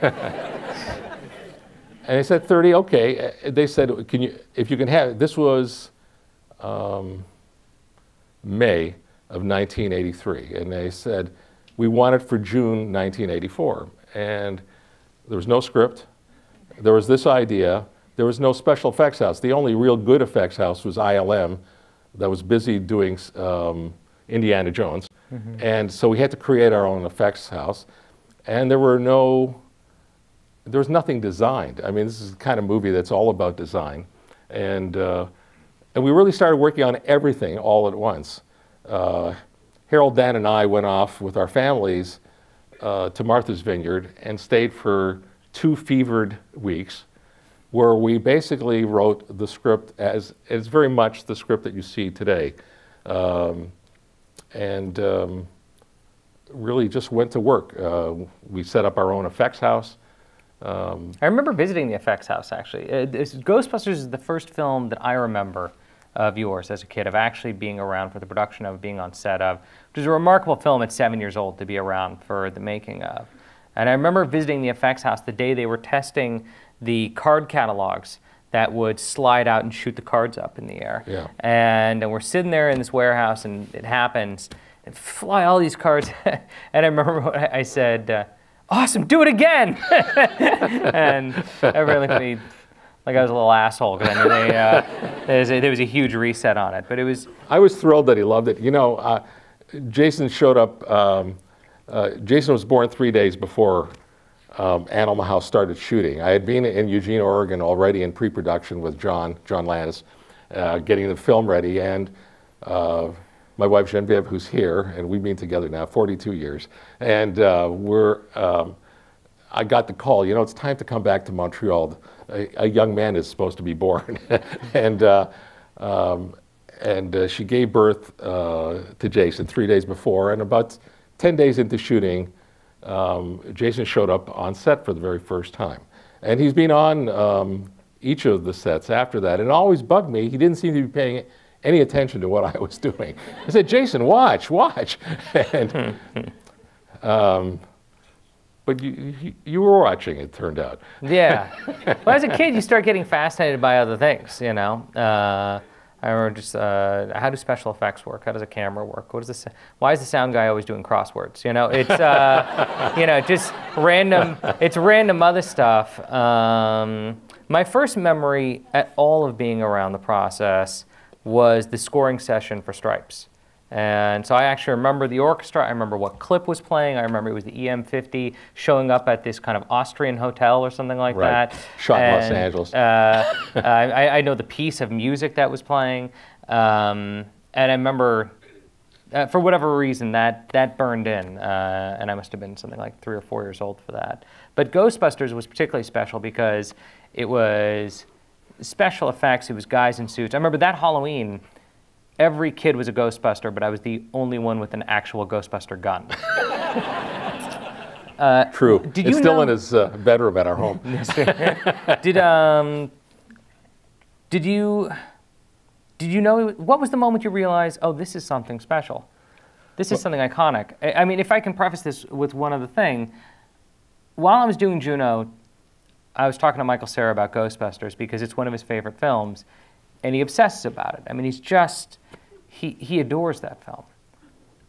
And they said 30, okay. They said, if you can have it. This was May of 1983. And they said, we want it for June 1984. And there was no script. There was this idea. There was no special effects house. The only real good effects house was ILM that was busy doing Indiana Jones. Mm-hmm. And so we had to create our own effects house. And there was nothing designed. I mean, this is the kind of movie that's all about design. And we really started working on everything all at once. Harold, Dan, and I went off with our families to Martha's Vineyard and stayed for 2 fevered weeks, where we basically wrote the script as it's very much the script that you see today. Really just went to work. We set up our own effects house. I remember visiting the effects house, actually. Ghostbusters is the first film that I remember of yours as a kid, of actually being around for the production of, being on set of, which is a remarkable film at 7 years old to be around for the making of. And I remember visiting the effects house the day they were testing the card catalogs that would slide out and shoot the cards up in the air. Yeah. And we're sitting there in this warehouse, and it happens, and fly all these cards. And I remember what I said, awesome, do it again! And everybody looked at me like I was a little asshole, because I knew there was a huge reset on it. But it was... I was thrilled that he loved it. You know, Jason showed up, Jason was born 3 days before Animal House started shooting. I had been in Eugene, Oregon already in pre-production with John Landis, getting the film ready, and my wife Genevieve, who's here, and we've been together now 42 years, and I got the call, you know, it's time to come back to Montreal. A young man is supposed to be born. And she gave birth to Jason 3 days before, and about 10 days into shooting, Jason showed up on set for the very first time. And he's been on each of the sets after that, and it always bugged me. He didn't seem to be paying any attention to what I was doing. I said, Jason, watch. And, but you were watching, it turned out. Yeah. Well, as a kid, you start getting fascinated by other things, you know. I remember just, how do special effects work? How does a camera work? Why is the sound guy always doing crosswords? You know, it's, you know, just random, it's random other stuff. My first memory at all of being around the process was the scoring session for Stripes. And so I actually remember the orchestra, I remember what clip was playing, I remember it was the EM50 showing up at this kind of Austrian hotel or something like that. Shot in Los Angeles. I know the piece of music that was playing, and I remember, for whatever reason, that burned in, and I must have been something like 3 or 4 years old for that. But Ghostbusters was particularly special because it was special effects, it was guys in suits. I remember that Halloween, every kid was a Ghostbuster, but I was the only one with an actual Ghostbuster gun. True. It's still in his bedroom at our home. Did you know, what was the moment you realized, oh, this is something special? This is something iconic. I mean, if I can preface this with one other thing, while I was doing Juno, I was talking to Michael Cera about Ghostbusters because it's one of his favorite films, and he obsesses about it. I mean, he's just, he adores that film.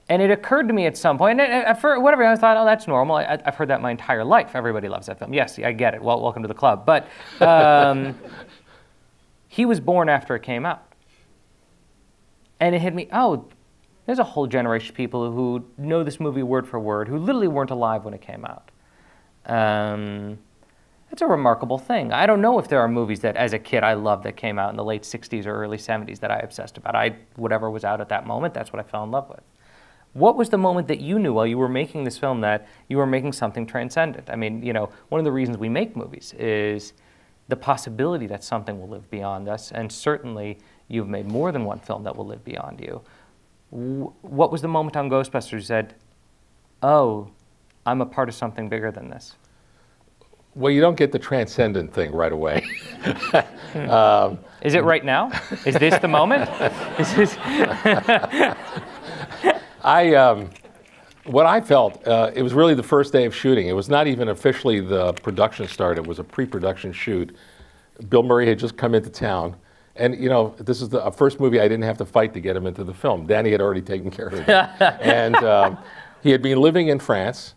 And it occurred to me at some point, and for whatever, I thought, oh, that's normal. I've heard that my entire life. Everybody loves that film. Yes, I get it. Well, welcome to the club. But he was born after it came out. And it hit me, oh, there's a whole generation of people who know this movie word for word, who literally weren't alive when it came out. That's a remarkable thing. I don't know if there are movies that, as a kid, I loved that came out in the late 60s or early 70s that I obsessed about. Whatever was out at that moment, that's what I fell in love with. What was the moment that you knew while you were making this film that you were making something transcendent? I mean, you know, one of the reasons we make movies is the possibility that something will live beyond us, and certainly you've made more than one film that will live beyond you. What was the moment on Ghostbusters you said, oh, I'm a part of something bigger than this? Well, you don't get the transcendent thing right away. Is it right now? Is this the moment? Is this what I felt, it was really the first day of shooting. It was not even officially the production start. It was a pre-production shoot. Bill Murray had just come into town. And, you know, this is the first movie I didn't have to fight to get him into the film. Danny had already taken care of it. And he had been living in France.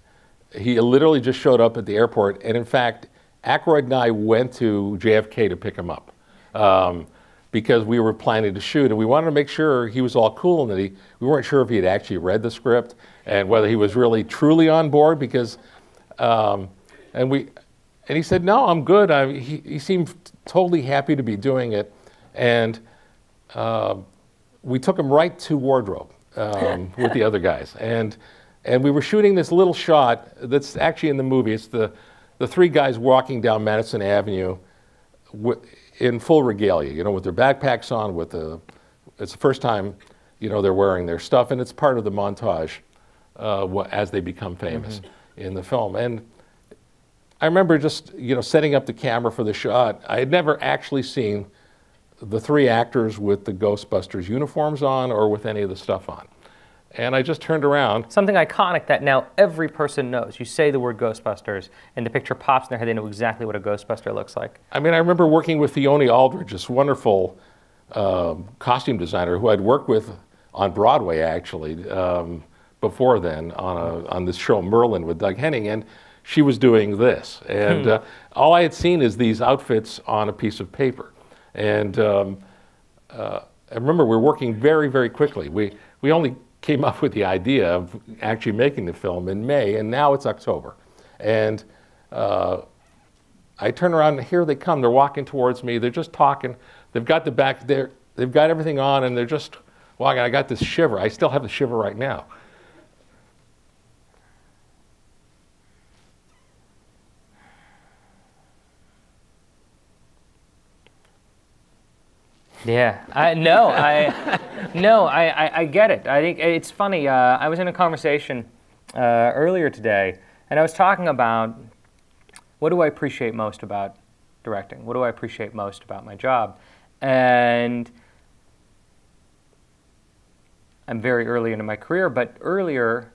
He literally just showed up at the airport. And, in fact, Aykroyd and I went to JFK to pick him up because we were planning to shoot. And we wanted to make sure he was all cool and that we weren't sure if he had actually read the script and whether he was really truly on board because, and he said, no, I'm good. He seemed totally happy to be doing it. And we took him right to wardrobe with the other guys. And we were shooting this little shot that's actually in the movie. It's the three guys walking down Madison Avenue in full regalia, you know, with their backpacks on, it's the first time, you know, they're wearing their stuff, and it's part of the montage as they become famous in the film. And I remember just, you know, setting up the camera for the shot. I had never actually seen the three actors with the Ghostbusters uniforms on or with any of the stuff on. And I just turned around. Something iconic that now every person knows. You say the word Ghostbusters, and the picture pops in their head. They know exactly what a Ghostbuster looks like. I mean, I remember working with Fiona Aldridge, this wonderful costume designer who I'd worked with on Broadway, actually, before then, on this show Merlin with Doug Henning, and she was doing this. And all I had seen is these outfits on a piece of paper. And I remember we were working very, very quickly. We only came up with the idea of actually making the film in May, and now it's October. And I turn around and here they come. They're walking towards me. They're just talking. They've got the back there. They've got everything on, and they're just walking. I got this shiver. I still have the shiver right now. Yeah, I get it. I think it's funny. I was in a conversation earlier today, and I was talking about what do I appreciate most about directing? What do I appreciate most about my job? And I'm very early into my career, but earlier,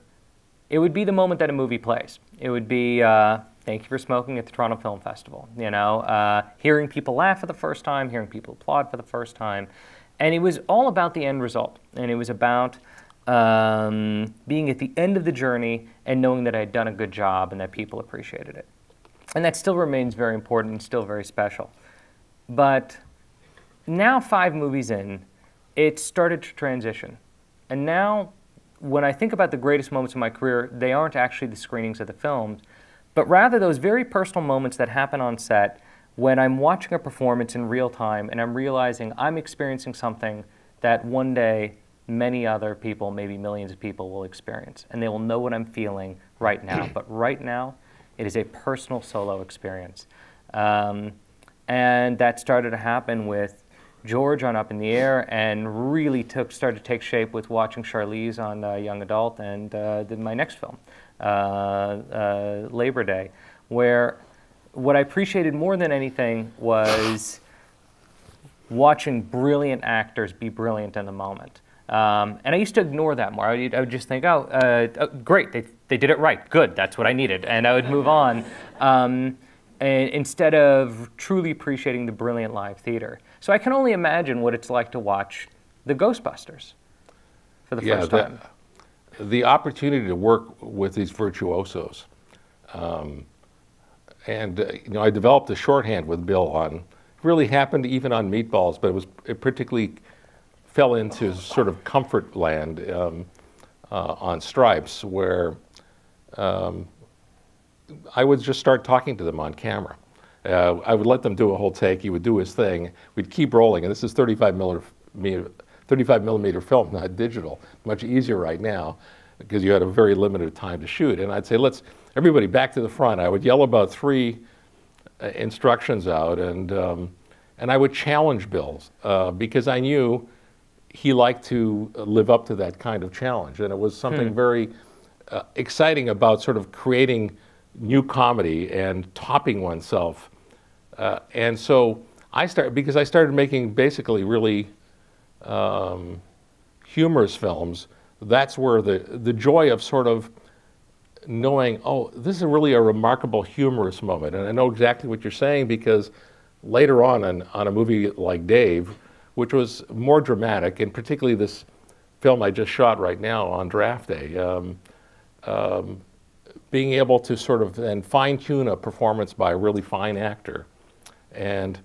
it would be the moment that a movie plays. It would be, thank you for smoking at the Toronto Film Festival. You know, hearing people laugh for the first time, hearing people applaud for the first time. And it was all about the end result. And it was about being at the end of the journey and knowing that I had done a good job and that people appreciated it. And that still remains very important and still very special. But now 5 movies in, it started to transition. And now, when I think about the greatest moments of my career, they aren't actually the screenings of the films, but rather those very personal moments that happen on set when I'm watching a performance in real time and I'm realizing I'm experiencing something that one day many other people, maybe millions of people, will experience. And they will know what I'm feeling right now. But right now, it is a personal solo experience. And that started to happen with George on Up in the Air, and really started to take shape with watching Charlize on Young Adult and my next film, Labor Day, where what I appreciated more than anything was watching brilliant actors be brilliant in the moment. And I used to ignore that more. I would just think, oh, great, they did it right, good, that's what I needed, and I would move on. And instead of truly appreciating the brilliant live theater. So I can only imagine what it's like to watch the Ghostbusters for the first time. The opportunity to work with these virtuosos. And you know, I developed a shorthand with Bill on, really happened even on Meatballs, but it particularly fell into sort of comfort land on Stripes, where I would just start talking to them on camera. I would let them do a whole take. He would do his thing. We'd keep rolling, and this is 35 millimeter film, not digital. Much easier right now because you had a very limited time to shoot. And I'd say, let's everybody back to the front. I would yell about 3 instructions out, and I would challenge Bill because I knew he liked to live up to that kind of challenge, and it was something very exciting about sort of creating new comedy and topping oneself. And so I started making basically really humorous films. That's where the joy of sort of knowing, oh, this is really a remarkable humorous moment. And I know exactly what you're saying because later on a movie like Dave, which was more dramatic, and particularly this film I just shot right now on draft day, being able to sort of then fine-tune a performance by a really fine actor and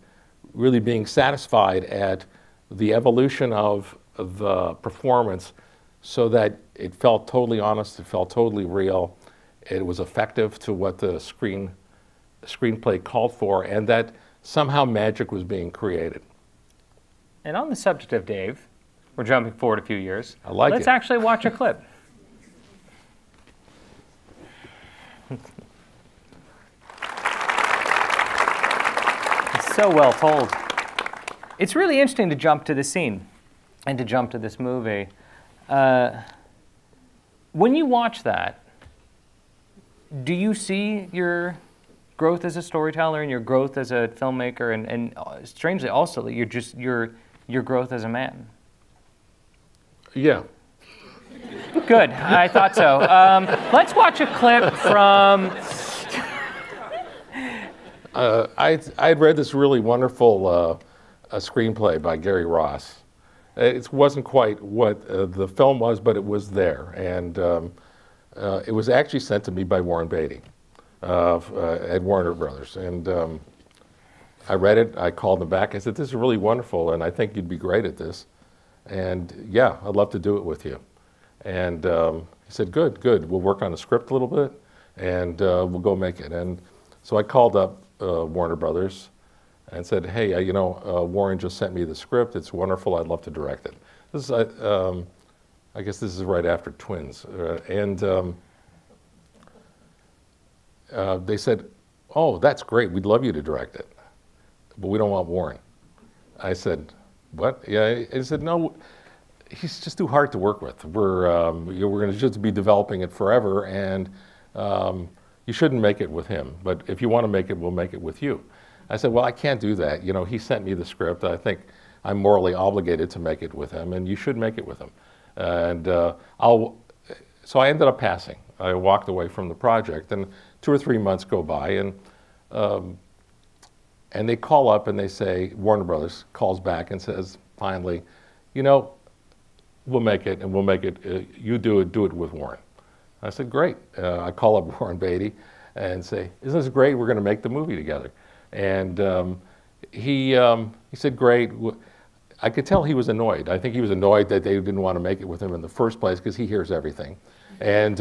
really being satisfied at the evolution of the performance so that it felt totally honest, it felt totally real, it was effective to what the screenplay called for, and that somehow magic was being created. And on the subject of Dave, we're jumping forward a few years. I like it. Let's actually watch a clip. It's so well told. It's really interesting to jump to the scene and to jump to this movie. When you watch that, do you see your growth as a storyteller and your growth as a filmmaker, and strangely also that your growth as a man? Yeah. Good, I thought so. Let's watch a clip from... I'd read this really wonderful a screenplay by Gary Ross. It wasn't quite what the film was, but it was there. And it was actually sent to me by Warren Beatty at Warner Brothers. And I read it, I called him back, I said, this is really wonderful, and I think you'd be great at this. And yeah, I'd love to do it with you. And he said, good, we'll work on the script a little bit, and we'll go make it. And so I called up Warner Brothers and said, hey, you know, Warren just sent me the script. It's wonderful. I'd love to direct it. This is, I guess this is right after Twins. They said, oh, that's great. We'd love you to direct it, but we don't want Warren. I said, what? Yeah, he said, no, he's just too hard to work with. We're going to just be developing it forever, and you shouldn't make it with him. But if you want to make it, we'll make it with you. I said, well, I can't do that. You know, he sent me the script. I think I'm morally obligated to make it with him, and you should make it with him. And so I ended up passing. I walked away from the project, and 2 or 3 months go by, and they call up and they say, Warner Brothers calls back and says, finally, you know, we'll make it, and we'll make it, you do it with Warren. I said, great. I call up Warren Beatty and say, isn't this great? We're going to make the movie together. And he said, great. I could tell he was annoyed. I think he was annoyed that they didn't want to make it with him in the first place because he hears everything. And,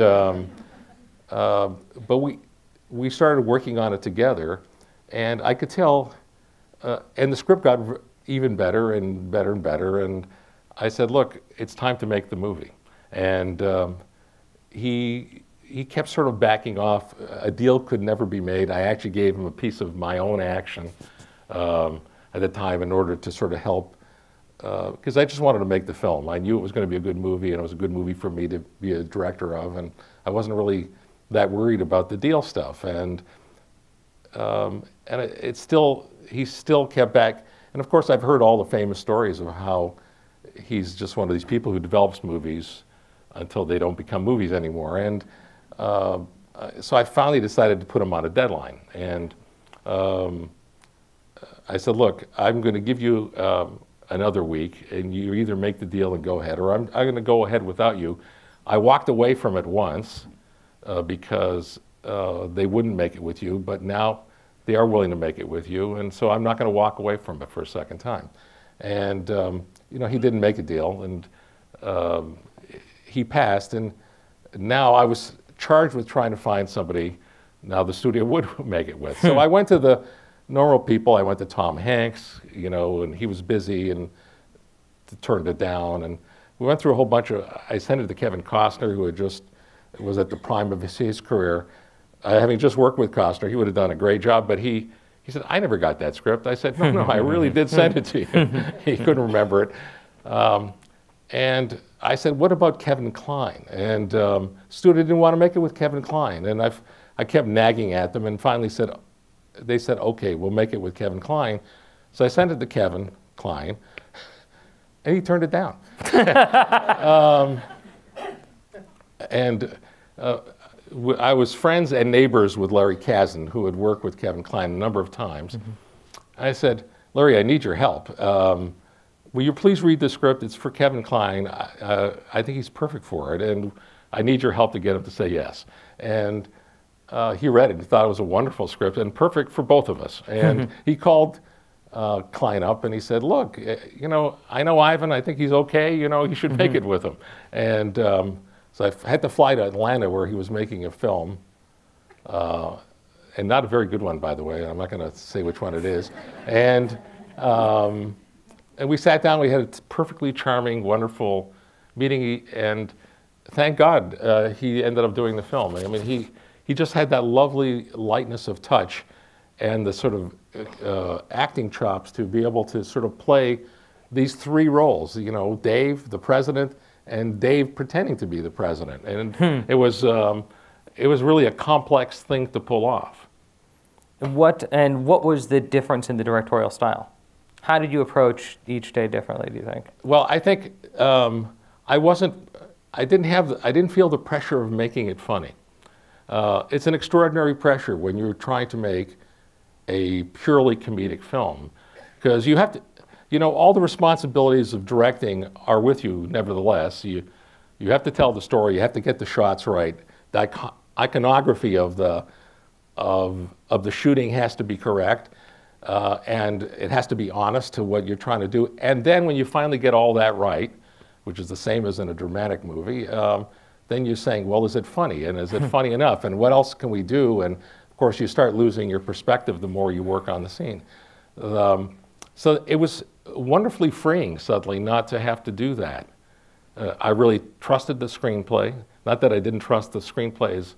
but we started working on it together, and I could tell, and the script got even better and better and better, and I said, look, it's time to make the movie. And he kept sort of backing off. A deal could never be made. I actually gave him a piece of my own action at the time in order to sort of help, because I just wanted to make the film. I knew it was going to be a good movie, and it was a good movie for me to be a director of, and I wasn't really that worried about the deal stuff. And he still kept back. And of course, I've heard all the famous stories of how he's just one of these people who develops movies until they don't become movies anymore. And so I finally decided to put him on a deadline. And I said, look, I'm going to give you another week, and you either make the deal and go ahead, or I'm going to go ahead without you. I walked away from it once because they wouldn't make it with you, but now they are willing to make it with you, and so I'm not going to walk away from it for a second time. And you know, he didn't make a deal, and he passed, and now I was charged with trying to find somebody now the studio would make it with. So I went to normal people. I went to Tom Hanks, you know, and he was busy and turned it down. And we went through a whole bunch of, I sent it to Kevin Costner, who had just, was at the prime of his career. Having just worked with Costner, he would have done a great job, but he said, I never got that script. I said, no, I really did send it to you. He couldn't remember it. And I said, what about Kevin Kline? And studio didn't want to make it with Kevin Kline. And I kept nagging at them and finally they said, okay, we'll make it with Kevin Kline. So I sent it to Kevin Kline, and he turned it down. I was friends and neighbors with Larry Kazan, who had worked with Kevin Kline a number of times. I said, Larry, I need your help. Will you please read the script? It's for Kevin Kline. I think he's perfect for it, and I need your help to get him to say yes. And he read it and thought it was a wonderful script and perfect for both of us. And he called Kline up and he said, look, you know Ivan, I think he's okay, you know, you should make it with him. And so I had to fly to Atlanta, where he was making a film, and not a very good one, by the way. I'm not going to say which one it is. And we sat down. We had a perfectly charming, wonderful meeting, and thank God he ended up doing the film. I mean, he just had that lovely lightness of touch and the sort of acting chops to be able to sort of play these three roles. You know, Dave, the president, and Dave pretending to be the president. And it was really a complex thing to pull off. What was the difference in the directorial style? How did you approach each day differently, do you think? Well, I think I didn't feel the pressure of making it funny. It's an extraordinary pressure when you're trying to make a purely comedic film, because you have to, you know, all the responsibilities of directing are with you nevertheless. You have to tell the story, you have to get the shots right, the iconography of the shooting has to be correct, and it has to be honest to what you're trying to do. And then when you finally get all that right, which is the same as in a dramatic movie, then you're saying, well, is it funny? And is it funny enough? And what else can we do? And of course, you start losing your perspective the more you work on the scene. So it was wonderfully freeing suddenly not to have to do that. I really trusted the screenplay. Not that I didn't trust the screenplays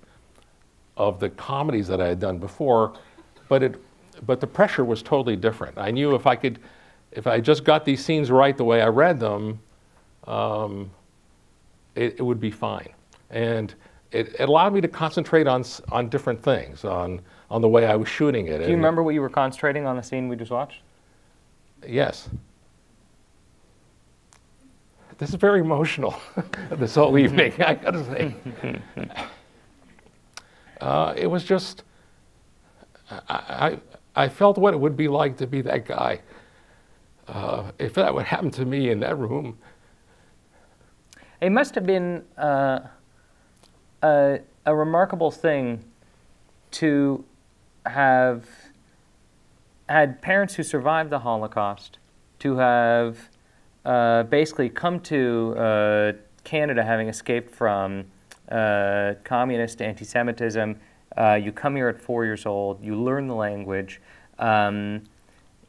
of the comedies that I had done before, but the pressure was totally different. I knew if I just got these scenes right the way I read them, it would be fine. And it allowed me to concentrate on different things, on the way I was shooting it. Do you remember what you were concentrating on the scene we just watched? Yes. This is very emotional, this whole evening, I gotta say. It was just, I felt what it would be like to be that guy. If that would happen to me in that room. It must have been a remarkable thing to have had parents who survived the Holocaust, to have basically come to Canada having escaped from communist anti-Semitism. You come here at 4 years old, you learn the language,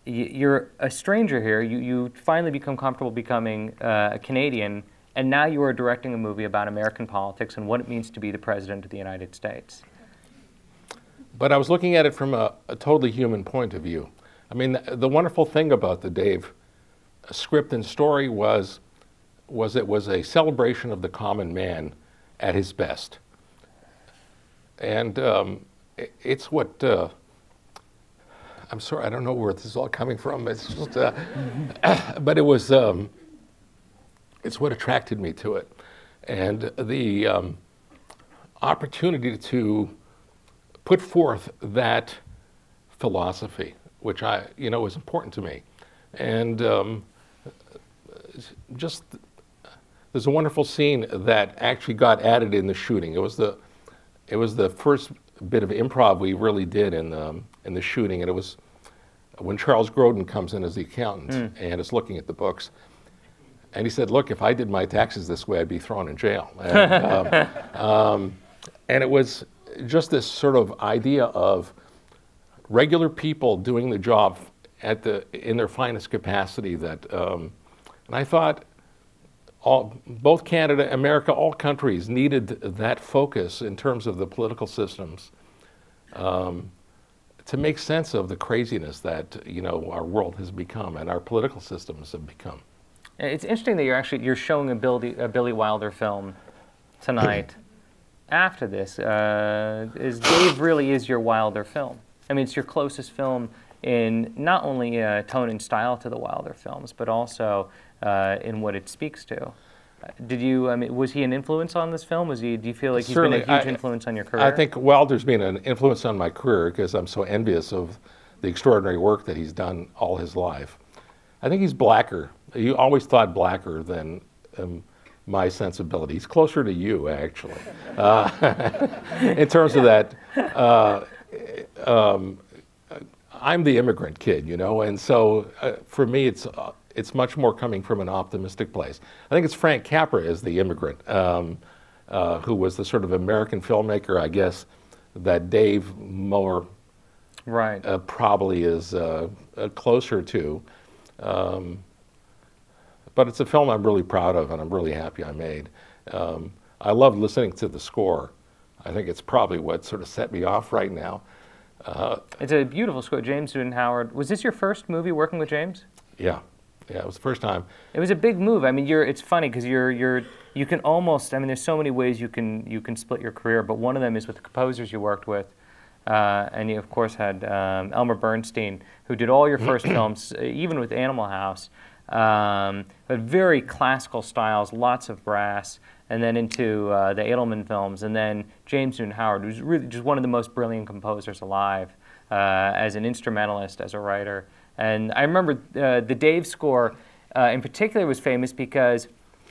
you're a stranger here, you finally become comfortable becoming a Canadian, and now you are directing a movie about American politics and what it means to be the President of the United States. But I was looking at it from a totally human point of view. I mean, the wonderful thing about the Dave script and story was it was a celebration of the common man at his best. And it's what, I'm sorry, I don't know where this is all coming from. It's just, but it was, it's what attracted me to it. And the opportunity to put forth that philosophy, which was important to me. And just, there's a wonderful scene that actually got added in the shooting. It was the first bit of improv we really did in the shooting, and it was when Charles Grodin comes in as the accountant and is looking at the books. And he said, look, if I did my taxes this way, I'd be thrown in jail. And it was just this sort of idea of regular people doing the job in their finest capacity. And I thought both Canada, America, all countries needed that focus in terms of the political systems to make sense of the craziness that our world has become and our political systems have become. It's interesting that you're showing a Billy Wilder film tonight. After this, Dave really is your Wilder film. I mean, it's your closest film in not only tone and style to the Wilder films, but also in what it speaks to. Was he an influence on this film? Do you feel like he's been a huge influence on your career? I think Wilder's been an influence on my career because I'm so envious of the extraordinary work that he's done all his life. I think he's blacker. You always thought blacker than my sensibility. He's closer to you, actually, in terms of that. I'm the immigrant kid, and so for me, it's much more coming from an optimistic place. I think it's Frank Capra as the immigrant, who was the sort of American filmmaker, I guess, that Dave more probably is closer to. But it's a film I'm really proud of and I'm really happy I made. I love listening to the score. I think it's probably what sort of set me off right now. It's a beautiful score. James Newton Howard. Was this your first movie working with James? Yeah. Yeah, it was the first time. It was a big move. I mean, it's funny because you can almost. I mean, there's so many ways you can split your career, but one of them is with the composers you worked with, and you of course had Elmer Bernstein, who did all your first films, even with Animal House, but very classical styles, lots of brass, and then into the Edelman films, and then James Newton Howard, who's really just one of the most brilliant composers alive, as an instrumentalist, as a writer. And I remember the Dave score in particular was famous because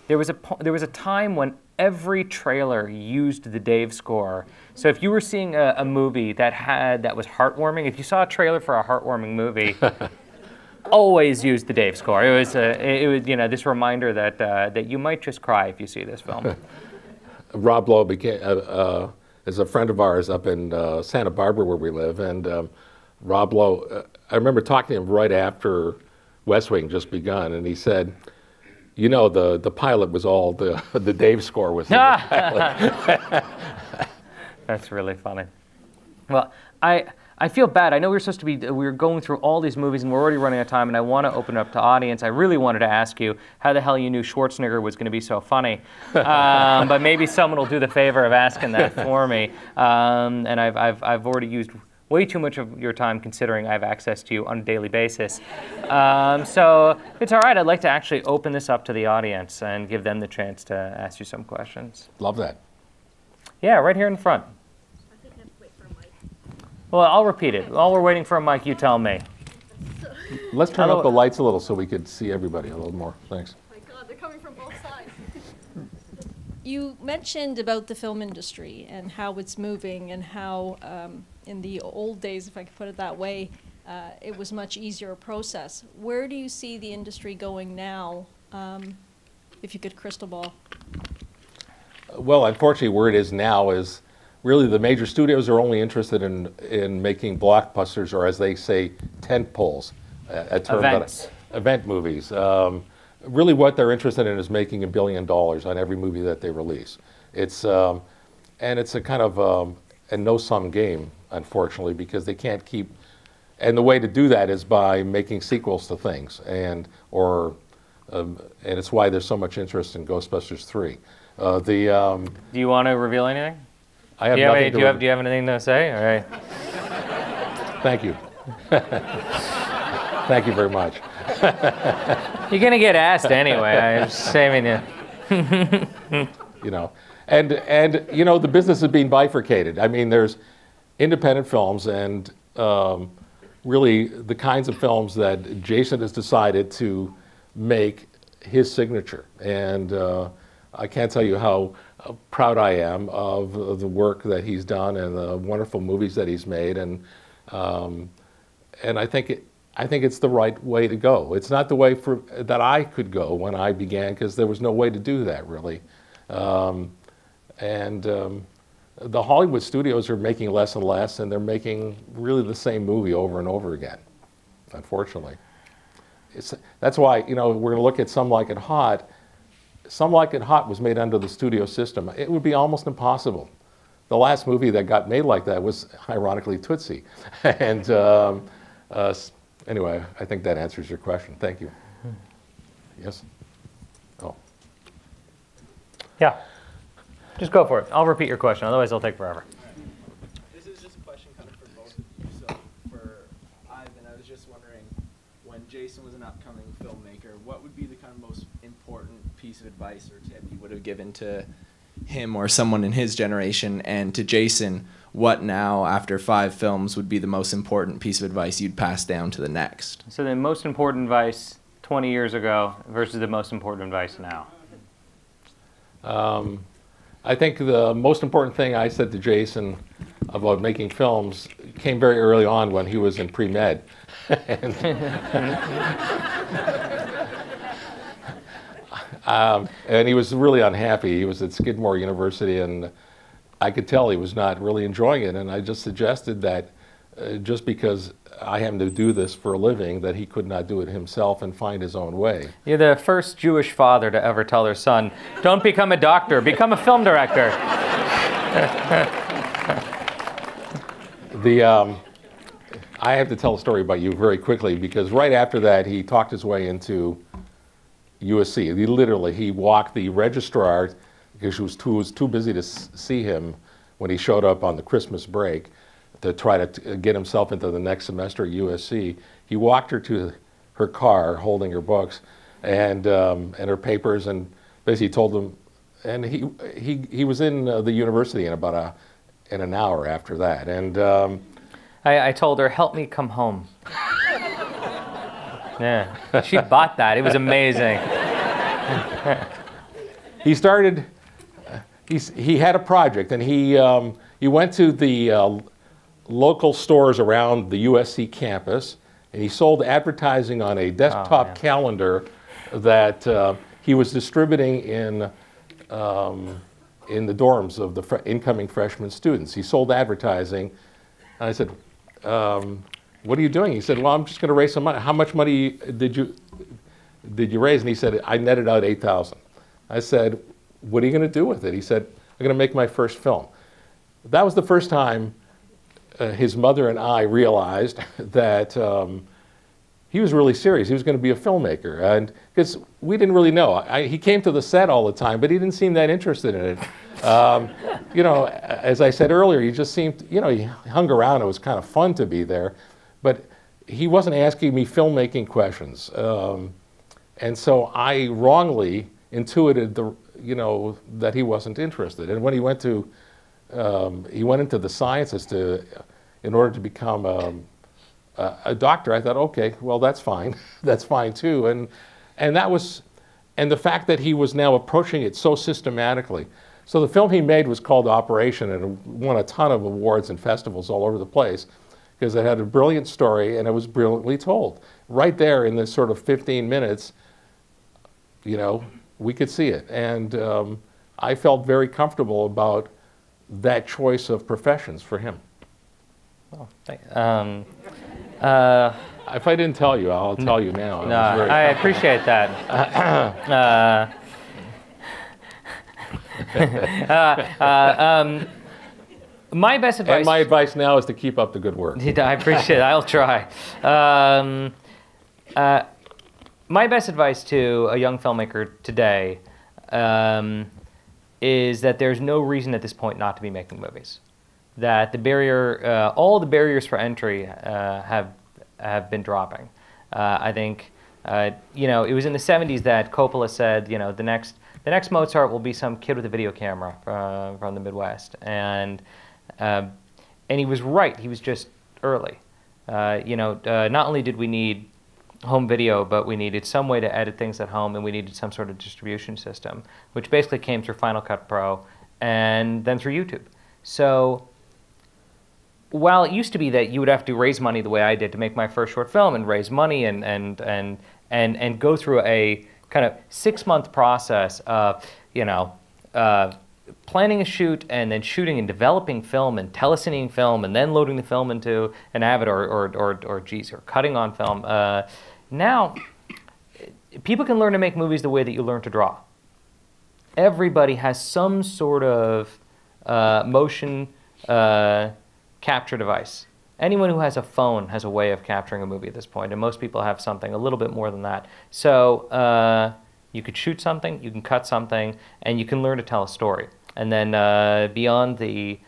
there was a time when every trailer used the Dave score. So if you were seeing a movie that was heartwarming, if you saw a trailer for a heartwarming movie, always use the Dave score. It was this reminder that you might just cry if you see this film. Rob Lowe is a friend of ours up in Santa Barbara where we live, and Rob Lowe, I remember talking to him right after West Wing just begun, and he said, the pilot was all the Dave score was in the pilot. That's really funny. Well, I feel bad. I know we were going through all these movies and we're already running out of time, and I want to open it up to audience. I really wanted to ask you how the hell you knew Schwarzenegger was going to be so funny. But maybe someone will do the favor of asking that for me. And I've already used way too much of your time considering I have access to you on a daily basis. So if it's all right, I'd like to actually open this up to the audience and give them the chance to ask you some questions. Love that. Yeah, right here in the front. I think I have to wait for a mic. Well, I'll repeat it. While we're waiting for a mic, you tell me. Let's turn up the lights a little so we could see everybody a little more. Thanks. Oh my God, they're coming from both sides. You mentioned about the film industry and how it's moving and how in the old days, if I could put it that way, it was much easier a process. Where do you see the industry going now, if you could crystal ball? Well, unfortunately, where it is now is really the major studios are only interested in making blockbusters, or as they say, tent poles. Event movies. Really what they're interested in is making $1 billion on every movie that they release. It's and it's a kind of a no-sum game, unfortunately, because they can't keep, and the way to do that is by making sequels to things, and it's why there's so much interest in Ghostbusters 3. Do you want to reveal anything? I have nothing do you have anything to say? All right. Thank you. Thank you very much. You're going to get asked anyway. I'm saving you. And the business is being bifurcated. I mean, there's independent films and really the kinds of films that Jason has decided to make his signature. And I can't tell you how proud I am of the work that he's done and the wonderful movies that he's made. And I think it's the right way to go. It's not the way that I could go when I began, because there was no way to do that, really. the Hollywood studios are making less and less, and they're making really the same movie over and over again, unfortunately. That's why, you know, we're going to look at Some Like It Hot. Some Like It Hot was made under the studio system. It would be almost impossible. The last movie that got made like that was, ironically, Tootsie. And anyway, I think that answers your question. Thank you. Yes? Oh. Yeah. Just go for it. I'll repeat your question, otherwise it'll take forever. This is just a question kind of for both of you. So for Ivan, I was just wondering, when Jason was an upcoming filmmaker, what would be the kind of most important piece of advice or tip you would have given to him or someone in his generation? And to Jason, what now, after 5 films, would be the most important piece of advice you'd pass down to the next? So the most important advice 20 years ago versus the most important advice now. I think the most important thing I said to Jason about making films came very early on when he was in pre-med. And he was really unhappy. He was at Skidmore University, and I could tell he was not really enjoying it. And I just suggested that just because I happen to do this for a living, that he could not do it himself and find his own way. You're the first Jewish father to ever tell their son, don't become a doctor, become a film director. I have to tell a story about you very quickly, because right after that, he talked his way into USC. He walked the registrar, because she was too busy to see him when he showed up on the Christmas break, to try to get himself into the next semester at USC. He walked her to her car, holding her books and her papers, and basically told them. And he was in the university in about an hour after that. And I told her, help me come home. Yeah, she bought that. It was amazing. He started. He had a project, and he went to the local stores around the USC campus, and he sold advertising on a desktop calendar that he was distributing in the dorms of the incoming freshman students. He sold advertising, and I said, what are you doing? He said, well, I'm just going to raise some money. How much money did you raise? And he said, I netted out $8,000. I said, what are you going to do with it? He said, I'm going to make my first film. That was the first time his mother and I realized that he was really serious. He was going to be a filmmaker, and because we didn't really know. He came to the set all the time, but he didn't seem that interested in it. You know, as I said earlier, he just seemed, you know, he hung around. It was kind of fun to be there, but he wasn't asking me filmmaking questions. And so I wrongly intuited that he wasn't interested. And when he went into the sciences in order to become a doctor, I thought, okay, well, that's fine. That's fine too. And the fact that he was now approaching it so systematically. So the film he made was called Operation, and it won a ton of awards and festivals all over the place because it had a brilliant story and it was brilliantly told. Right there in this sort of 15 minutes, you know, we could see it. And I felt very comfortable about that choice of professions for him. Well, if I didn't tell you, I'll tell you now. No, I appreciate that. My best advice. And my advice now is to keep up the good work. I appreciate it. I'll try. My best advice to a young filmmaker today is that there's no reason at this point not to be making movies. That the barrier, all the barriers for entry have been dropping. I think, you know, it was in the 70s that Coppola said, you know, the next Mozart will be some kid with a video camera from the Midwest, and he was right. He was just early. You know, not only did we need home video, but we needed some way to edit things at home, and we needed some sort of distribution system, which basically came through Final Cut Pro and then through YouTube. So while it used to be that you would have to raise money the way I did to make my first short film, and raise money and go through a kind of 6-month process of, you know, planning a shoot and then shooting and developing film and telecineing film and then loading the film into an Avid or cutting on film. Now, people can learn to make movies the way that you learn to draw. Everybody has some sort of motion capture device. Anyone who has a phone has a way of capturing a movie at this point, and most people have something a little bit more than that. So you could shoot something, you can cut something, and you can learn to tell a story. And then beyond the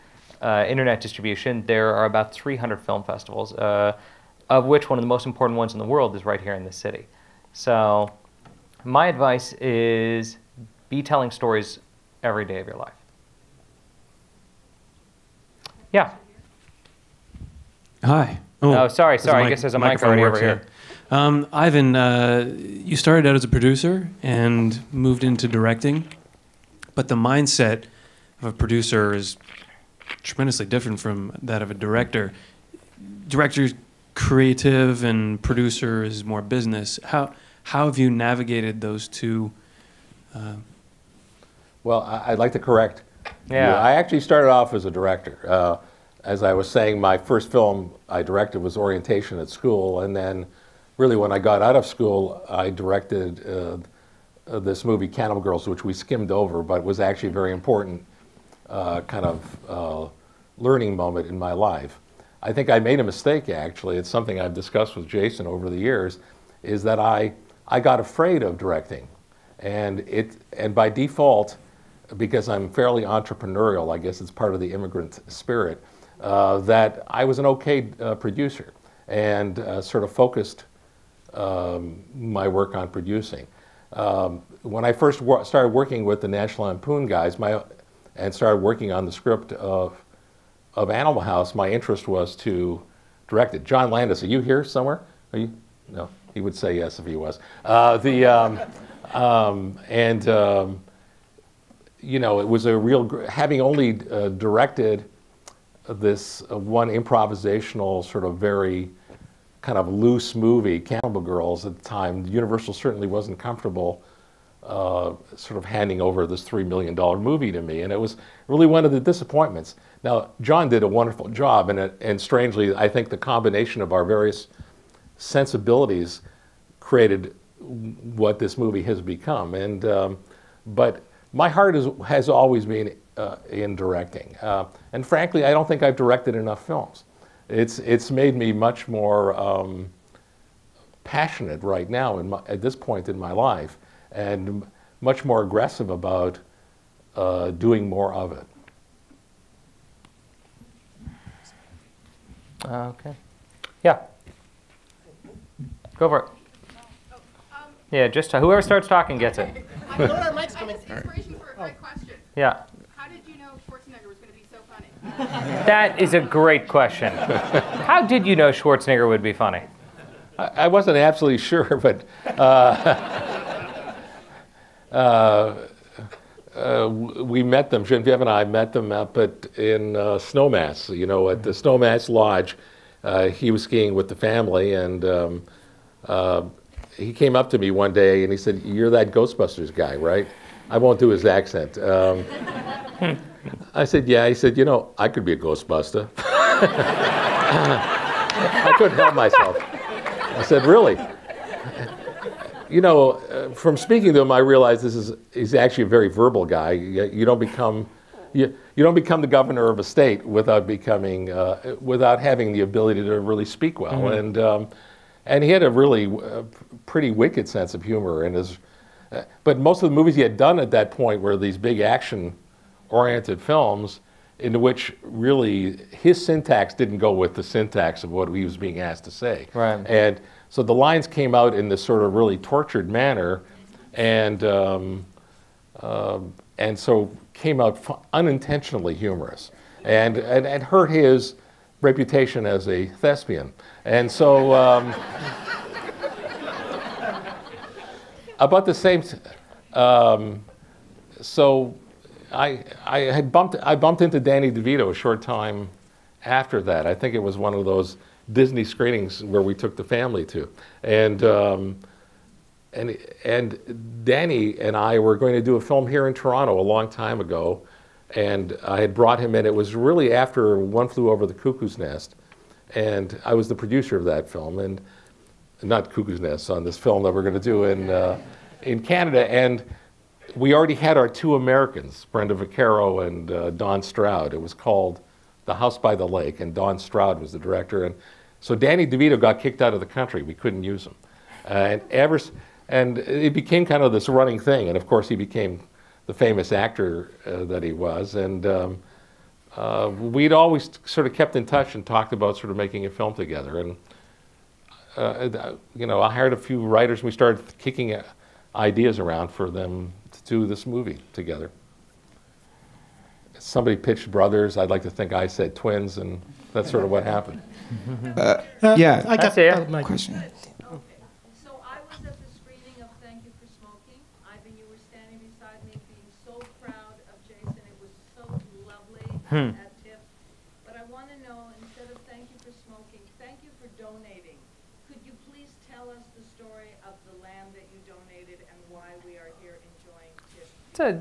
internet distribution, there are about 300 film festivals, of which one of the most important ones in the world is right here in this city. So my advice is be telling stories every day of your life. Yeah. Hi. Oh, sorry. I guess there's a mic already over here. Ivan, you started out as a producer and moved into directing, but the mindset of a producer is tremendously different from that of a director. Director's creative and producer is more business. How have you navigated those two? Well, I'd like to correct you. Yeah. I actually started off as a director. As I was saying, my first film I directed was Orientation at school, and then really when I got out of school, I directed this movie, Cannibal Girls, which we skimmed over, but was actually a very important kind of learning moment in my life. I think I made a mistake, actually. It's something I've discussed with Jason over the years, is that I got afraid of directing. And by default, because I'm fairly entrepreneurial, I guess it's part of the immigrant spirit, that I was an okay producer and sort of focused my work on producing. When I first started working with the National Lampoon guys and started working on the script of Animal House, my interest was to direct it. John Landis, are you here somewhere? Are you? No, he would say yes if he was. You know, it was a real, having only directed this one improvisational sort of very kind of loose movie, Cannibal Girls, at the time, Universal certainly wasn't comfortable sort of handing over this $3 million movie to me, and it was really one of the disappointments. Now, John did a wonderful job, and strangely, I think the combination of our various sensibilities created what this movie has become. And but my heart has always been in directing, and frankly, I don't think I've directed enough films. It's made me much more passionate right now at this point in my life, and much more aggressive about doing more of it. Okay. Yeah. Go for it. Yeah, just whoever starts talking gets it. I know our mic's coming. Inspiration for a great question. Yeah. How did you know Schwarzenegger was going to be so funny? That is a great question. How did you know Schwarzenegger would be funny? I wasn't absolutely sure, but we met them. Genevieve and I met them up in Snowmass. You know, at the Snowmass Lodge. He was skiing with the family, and he came up to me one day and he said, "You're that Ghostbusters guy, right?" I won't do his accent. I said, "Yeah." He said, "You know, I could be a Ghostbuster." I couldn't help myself. I said, "Really?" You know, from speaking to him, I realized he's actually a very verbal guy. You don't become the governor of a state without without having the ability to really speak well. Mm-hmm. And he had a really pretty wicked sense of humor in his. But most of the movies he had done at that point were these big action-oriented films, in which really his syntax didn't go with the syntax of what he was being asked to say. Right. And so the lines came out in this sort of really tortured manner, and so came out unintentionally humorous, and hurt his reputation as a thespian. And so about the same. So I bumped into Danny DeVito a short time after that. I think it was one of those Disney screenings where we took the family to, and Danny and I were going to do a film here in Toronto a long time ago, And I had brought him in. It was really after One Flew Over the Cuckoo's Nest. And I was the producer of that film, and not Cuckoo's Nest, on this film that we're going to do in Canada. And we already had our two Americans, Brenda Vaccaro and Don Stroud. It was called The House by the Lake, and Don Stroud was the director. And so Danny DeVito got kicked out of the country. We couldn't use him. And it became kind of this running thing. And of course, he became the famous actor that he was. And we'd always sort of kept in touch and talked about sort of making a film together. And you know, I hired a few writers, and we started kicking ideas around for them to do this movie together. Somebody pitched brothers. I'd like to think I said twins, and that's sort of what happened. Yeah, I got my question. Okay. So I was at the screening of Thank You for Smoking. Ivan, you were standing beside me being so proud of Jason. It was so lovely at TIFF. But I want to know, instead of thank you for smoking, thank you for donating. Could you please tell us the story of the land that you donated and why we are here enjoying TIFF?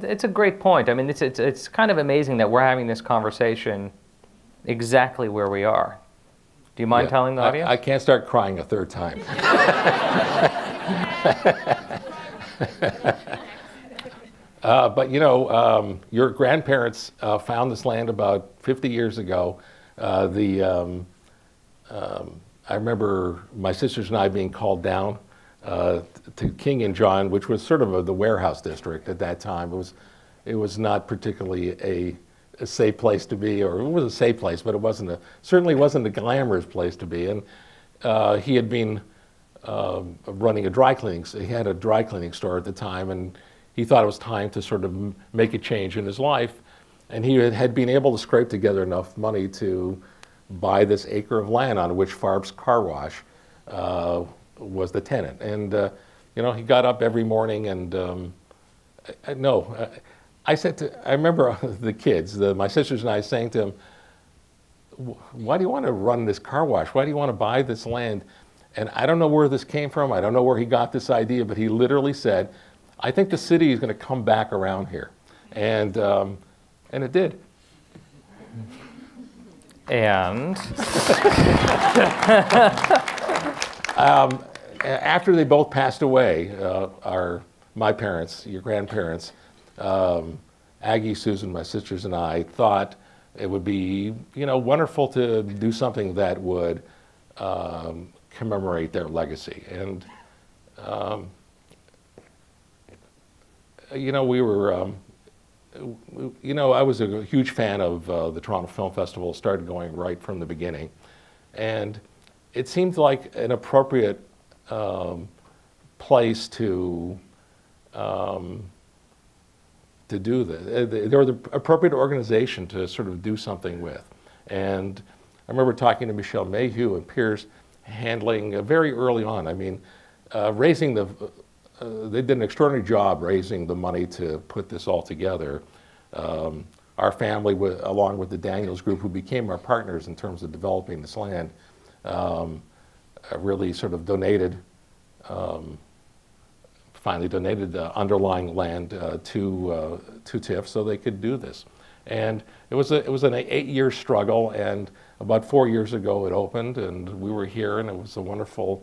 It's a great point. I mean, it's kind of amazing that we're having this conversation exactly where we are. Do you mind telling the audience? I can't start crying a third time. But you know, your grandparents found this land about 50 years ago. I remember my sisters and I being called down to King and John, which was sort of the warehouse district at that time. It was not particularly a safe place to be, or it was a safe place, but it certainly wasn't a glamorous place to be. And he had been running a dry cleaning. He had a dry cleaning store at the time, and he thought it was time to sort of make a change in his life. And he had been able to scrape together enough money to buy this acre of land on which Farb's Car Wash was the tenant. And you know, he got up every morning and I remember the kids, my sisters and I, saying to him, why do you want to run this car wash? Why do you want to buy this land? And I don't know where this came from. I don't know where he got this idea, but he literally said, I think the city is going to come back around here. And it did. And? After they both passed away, my parents, your grandparents, Aggie, Susan, my sisters, and I thought it would be, you know, wonderful to do something that would commemorate their legacy. And you know, we were, you know, I was a huge fan of the Toronto Film Festival. Started going right from the beginning, and it seemed like an appropriate place to do this. They were the appropriate organization to sort of do something with. And I remember talking to Michelle Mayhew and Pierce, handling very early on. I mean, raising they did an extraordinary job raising the money to put this all together. Our family, along with the Daniels Group, who became our partners in terms of developing this land, really sort of finally donated the underlying land to TIFF so they could do this. And it was an 8-year struggle, and about 4 years ago it opened, and we were here, and it was a wonderful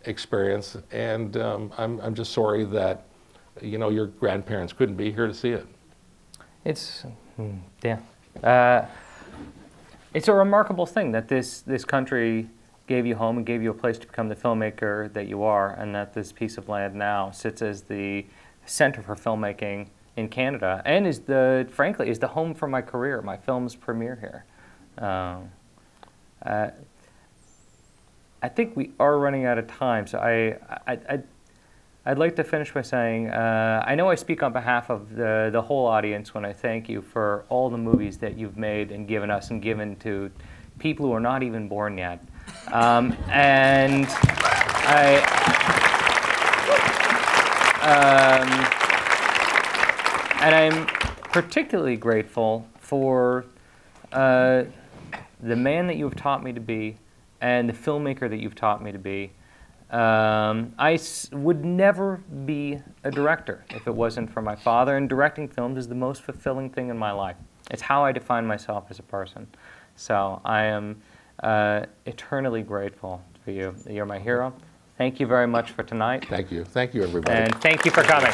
experience. And I'm just sorry that, you know, your grandparents couldn't be here to see it. It's it's a remarkable thing that this country gave you home and gave you a place to become the filmmaker that you are, and that this piece of land now sits as the center for filmmaking in Canada, and frankly, is the home for my career. My films premiere here. I think we are running out of time, so I'd like to finish by saying, I know I speak on behalf of the whole audience when I thank you for all the movies that you've made and given us and given to people who are not even born yet. And I'm particularly grateful for the man that you've taught me to be and the filmmaker that you've taught me to be. I would never be a director if it wasn't for my father, and directing films is the most fulfilling thing in my life. It's how I define myself as a person. So I am eternally grateful for you. You're my hero. Thank you very much for tonight. Thank you. Thank you, everybody. And thank you for coming.